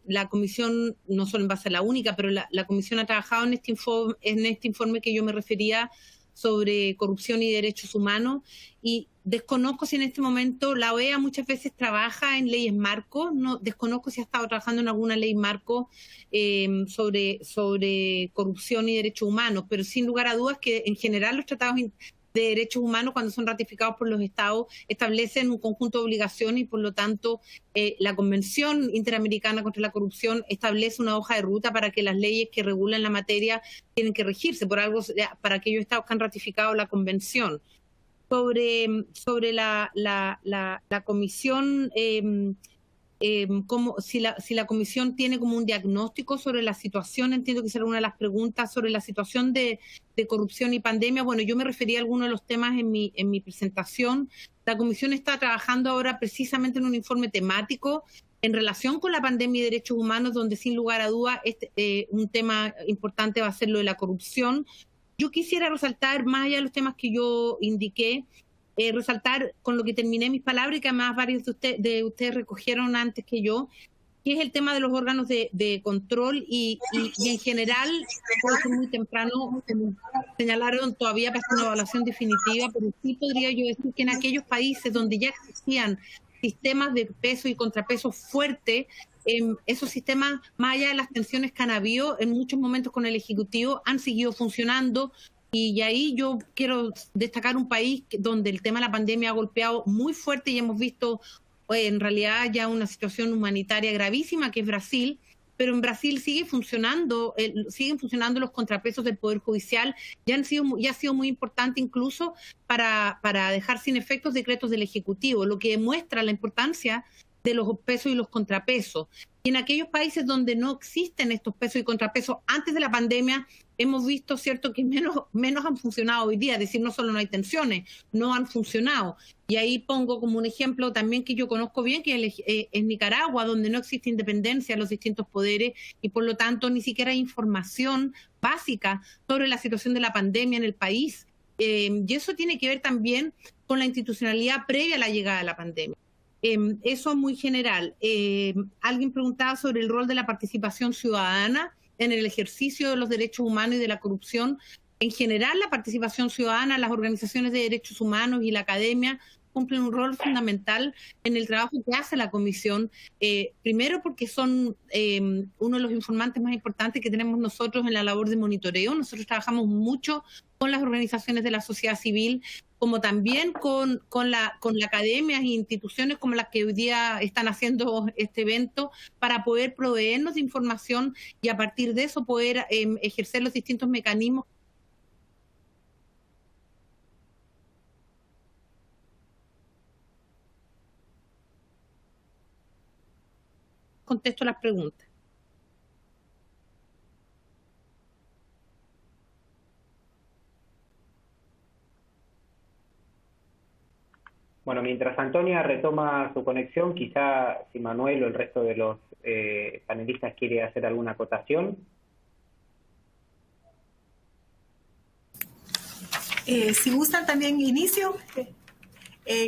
la Comisión, no solo en base a la única, pero la Comisión ha trabajado en este informe que yo me refería sobre corrupción y derechos humanos, y desconozco si en este momento la OEA muchas veces trabaja en leyes marco, desconozco si ha estado trabajando en alguna ley marco sobre corrupción y derechos humanos, pero sin lugar a dudas que en general los tratados de derechos humanos, cuando son ratificados por los estados, establecen un conjunto de obligaciones, y por lo tanto la Convención Interamericana contra la Corrupción establece una hoja de ruta para que las leyes que regulan la materia tienen que regirse por algo, para aquellos estados que han ratificado la Convención. Sobre la comisión, si la comisión tiene como un diagnóstico sobre la situación, entiendo que será una de las preguntas sobre la situación de corrupción y pandemia. Bueno, yo me refería a algunos de los temas en mi presentación. La comisión está trabajando ahora precisamente en un informe temático en relación con la pandemia y derechos humanos, donde sin lugar a dudas un tema importante va a ser lo de la corrupción. Yo quisiera resaltar, más allá de los temas que yo indiqué, resaltar con lo que terminé mis palabras, y que además varios de ustedes recogieron antes que yo, que es el tema de los órganos de control y en general, puede ser muy temprano, señalaron todavía para una evaluación definitiva, pero sí podría yo decir que en aquellos países donde ya existían sistemas de peso y contrapeso fuerte, esos sistemas, más allá de las tensiones que han habido en muchos momentos con el Ejecutivo, han seguido funcionando. Y ahí yo quiero destacar un país donde el tema de la pandemia ha golpeado muy fuerte y hemos visto en realidad ya una situación humanitaria gravísima, que es Brasil, pero en Brasil siguen funcionando los contrapesos del Poder Judicial, ya ha sido muy importante incluso para dejar sin efectos decretos del Ejecutivo, lo que demuestra la importancia de los pesos y los contrapesos. Y en aquellos países donde no existen estos pesos y contrapesos antes de la pandemia, hemos visto, cierto, que menos han funcionado hoy día, es decir, no solo no hay tensiones, no han funcionado. Y ahí pongo como un ejemplo también que yo conozco bien, que es Nicaragua, donde no existe independencia de los distintos poderes y por lo tanto ni siquiera hay información básica sobre la situación de la pandemia en el país. Y eso tiene que ver también con la institucionalidad previa a la llegada de la pandemia. Eso es muy general. Alguien preguntaba sobre el rol de la participación ciudadana en el ejercicio de los derechos humanos y de la corrupción. En general, la participación ciudadana, las organizaciones de derechos humanos y la academia cumplen un rol fundamental en el trabajo que hace la Comisión, primero porque son uno de los informantes más importantes que tenemos nosotros en la labor de monitoreo. Nosotros trabajamos mucho con las organizaciones de la sociedad civil, como también con la academia e instituciones como las que hoy día están haciendo este evento, para poder proveernos de información y a partir de eso poder ejercer los distintos mecanismos. Contesto las preguntas. Bueno, mientras Antonia retoma su conexión, quizá si Manuel o el resto de los panelistas quiere hacer alguna acotación. Si gustan también inicio.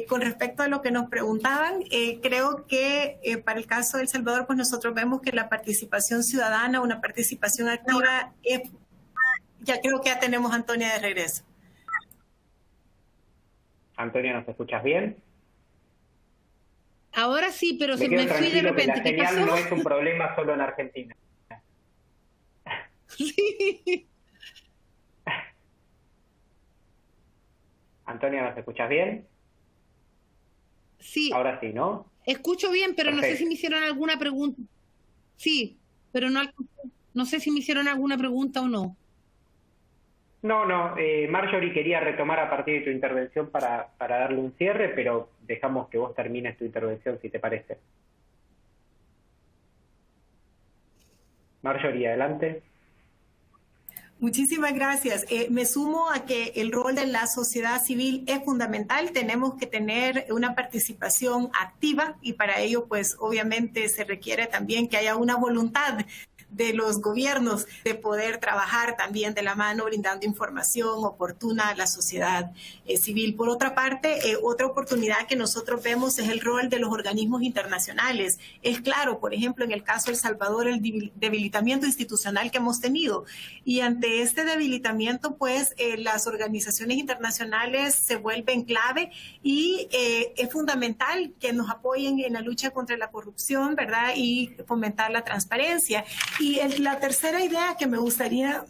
Con respecto a lo que nos preguntaban, creo que para el caso de El Salvador, pues nosotros vemos que la participación ciudadana, una participación activa, ya creo que ya tenemos a Antonia de regreso. Antonia, ¿nos escuchas bien? Ahora sí, pero se me fui de repente. Que la señal no es un problema solo en Argentina. Sí. Antonia, ¿nos escuchas bien? Sí. Ahora sí, ¿no? Escucho bien, pero Perfecto. no sé si me hicieron alguna pregunta. Sí, pero no sé si me hicieron alguna pregunta o no. No, Marjorie quería retomar a partir de tu intervención para darle un cierre, pero dejamos que vos termines tu intervención, si te parece. Marjorie, adelante. Muchísimas gracias. Me sumo a que el rol de la sociedad civil es fundamental. Tenemos que tener una participación activa y para ello, pues, obviamente se requiere también que haya una voluntad de los gobiernos de poder trabajar también de la mano, brindando información oportuna a la sociedad civil. Por otra parte, otra oportunidad que nosotros vemos es el rol de los organismos internacionales. Es claro, por ejemplo, en el caso de El Salvador, el debilitamiento institucional que hemos tenido. Y ante este debilitamiento, pues, las organizaciones internacionales se vuelven clave y es fundamental que nos apoyen en la lucha contra la corrupción, ¿verdad? Y fomentar la transparencia. Y la tercera idea que me gustaría,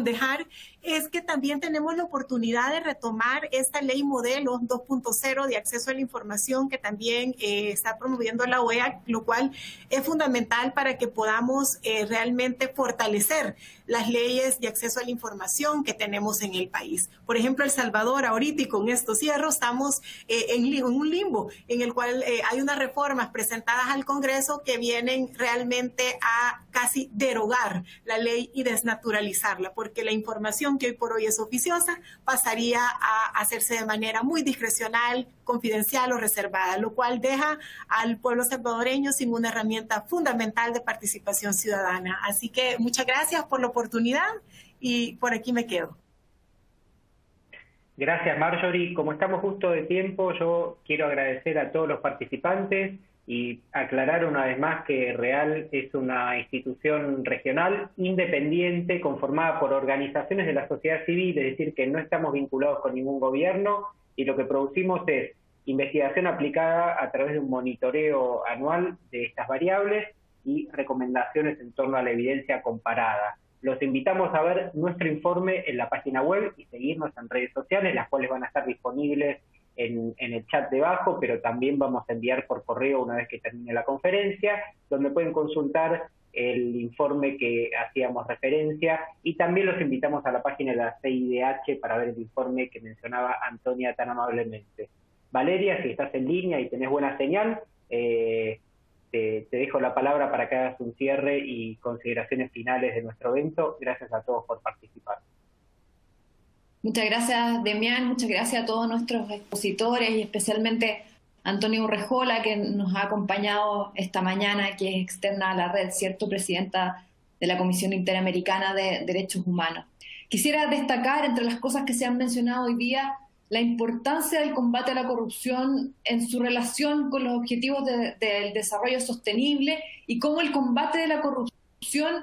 dejar es que también tenemos la oportunidad de retomar esta ley modelo 2.0 de acceso a la información que también está promoviendo la OEA, lo cual es fundamental para que podamos realmente fortalecer las leyes de acceso a la información que tenemos en el país. Por ejemplo, El Salvador ahorita y con estos cierros estamos en un limbo en el cual hay unas reformas presentadas al Congreso que vienen realmente a casi derogar la ley y desnaturalizarla, porque la información que hoy por hoy es oficiosa pasaría a hacerse de manera muy discrecional, confidencial o reservada, lo cual deja al pueblo salvadoreño sin una herramienta fundamental de participación ciudadana. Así que muchas gracias por la oportunidad y por aquí me quedo. Gracias, Marjorie. Como estamos justo de tiempo, yo quiero agradecer a todos los participantes y aclarar una vez más que REAL es una institución regional independiente conformada por organizaciones de la sociedad civil, es decir, que no estamos vinculados con ningún gobierno, y lo que producimos es investigación aplicada a través de un monitoreo anual de estas variables y recomendaciones en torno a la evidencia comparada. Los invitamos a ver nuestro informe en la página web y seguirnos en redes sociales, las cuales van a estar disponibles en el chat debajo, pero también vamos a enviar por correo una vez que termine la conferencia, donde pueden consultar el informe que hacíamos referencia, y también los invitamos a la página de la CIDH para ver el informe que mencionaba Antonia tan amablemente. Valeria, si estás en línea y tenés buena señal, te dejo la palabra para que hagas un cierre y consideraciones finales de nuestro evento. Gracias a todos por participar. Muchas gracias, Demián, muchas gracias a todos nuestros expositores y especialmente a Antonio Urrejola, que nos ha acompañado esta mañana, que es externa a la red, ¿cierto?, presidenta de la Comisión Interamericana de Derechos Humanos. Quisiera destacar, entre las cosas que se han mencionado hoy día, la importancia del combate a la corrupción en su relación con los objetivos del desarrollo sostenible y cómo el combate de la corrupción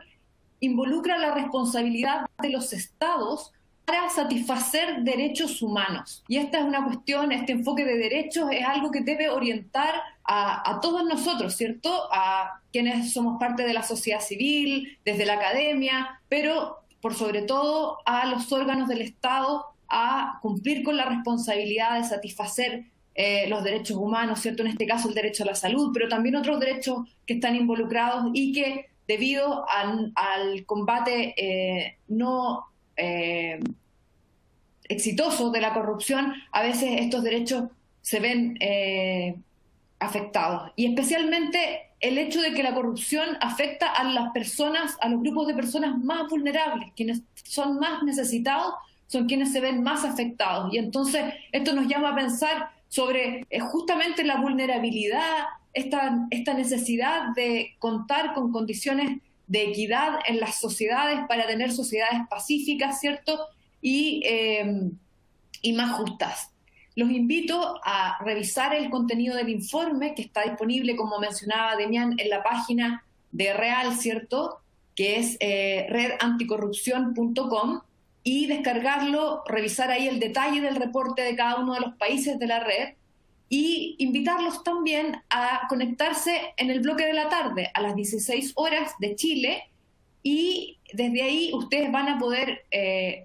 involucra la responsabilidad de los estados para satisfacer derechos humanos. Y esta es una cuestión, este enfoque de derechos es algo que debe orientar a todos nosotros, ¿cierto? A quienes somos parte de la sociedad civil, desde la academia, pero por sobre todo a los órganos del Estado a cumplir con la responsabilidad de satisfacer los derechos humanos, ¿cierto? En este caso el derecho a la salud, pero también otros derechos que están involucrados y que debido al combate no exitoso de la corrupción, a veces estos derechos se ven afectados. Y especialmente el hecho de que la corrupción afecta a las personas, a los grupos de personas más vulnerables, quienes son más necesitados, son quienes se ven más afectados. Y entonces esto nos llama a pensar sobre justamente la vulnerabilidad, esta necesidad de contar con condiciones de equidad en las sociedades para tener sociedades pacíficas, ¿cierto? Y más justas. Los invito a revisar el contenido del informe que está disponible, como mencionaba Demián, en la página de REAL, ¿cierto? Que es redanticorrupción.com, y descargarlo, revisar ahí el detalle del reporte de cada uno de los países de la red, y invitarlos también a conectarse en el bloque de la tarde a las 16 horas de Chile, y desde ahí ustedes van a poder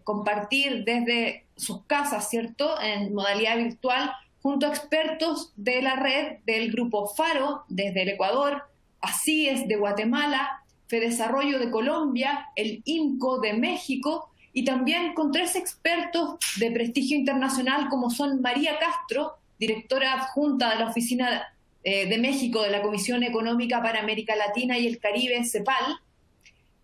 compartir desde sus casas, ¿cierto?, en modalidad virtual, junto a expertos de la red del Grupo Faro desde el Ecuador, ACIES de Guatemala, FEDesarrollo de Colombia, el INCO de México, y también con 3 expertos de prestigio internacional como son María Castro, directora adjunta de la Oficina de México de la Comisión Económica para América Latina y el Caribe, CEPAL,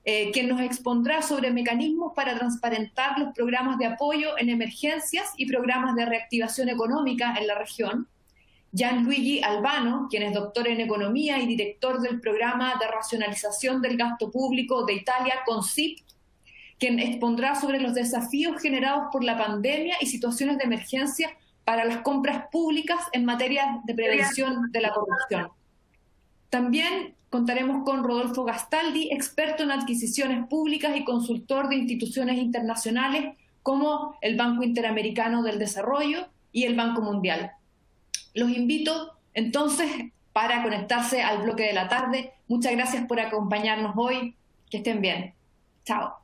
quien nos expondrá sobre mecanismos para transparentar los programas de apoyo en emergencias y programas de reactivación económica en la región. Gianluigi Albano, quien es doctor en Economía y director del Programa de Racionalización del Gasto Público de Italia, CONSIP, quien expondrá sobre los desafíos generados por la pandemia y situaciones de emergencia para las compras públicas en materia de prevención de la corrupción. También contaremos con Rodolfo Gastaldi, experto en adquisiciones públicas y consultor de instituciones internacionales como el Banco Interamericano del Desarrollo y el Banco Mundial. Los invito entonces para conectarse al bloque de la tarde. Muchas gracias por acompañarnos hoy. Que estén bien. Chao.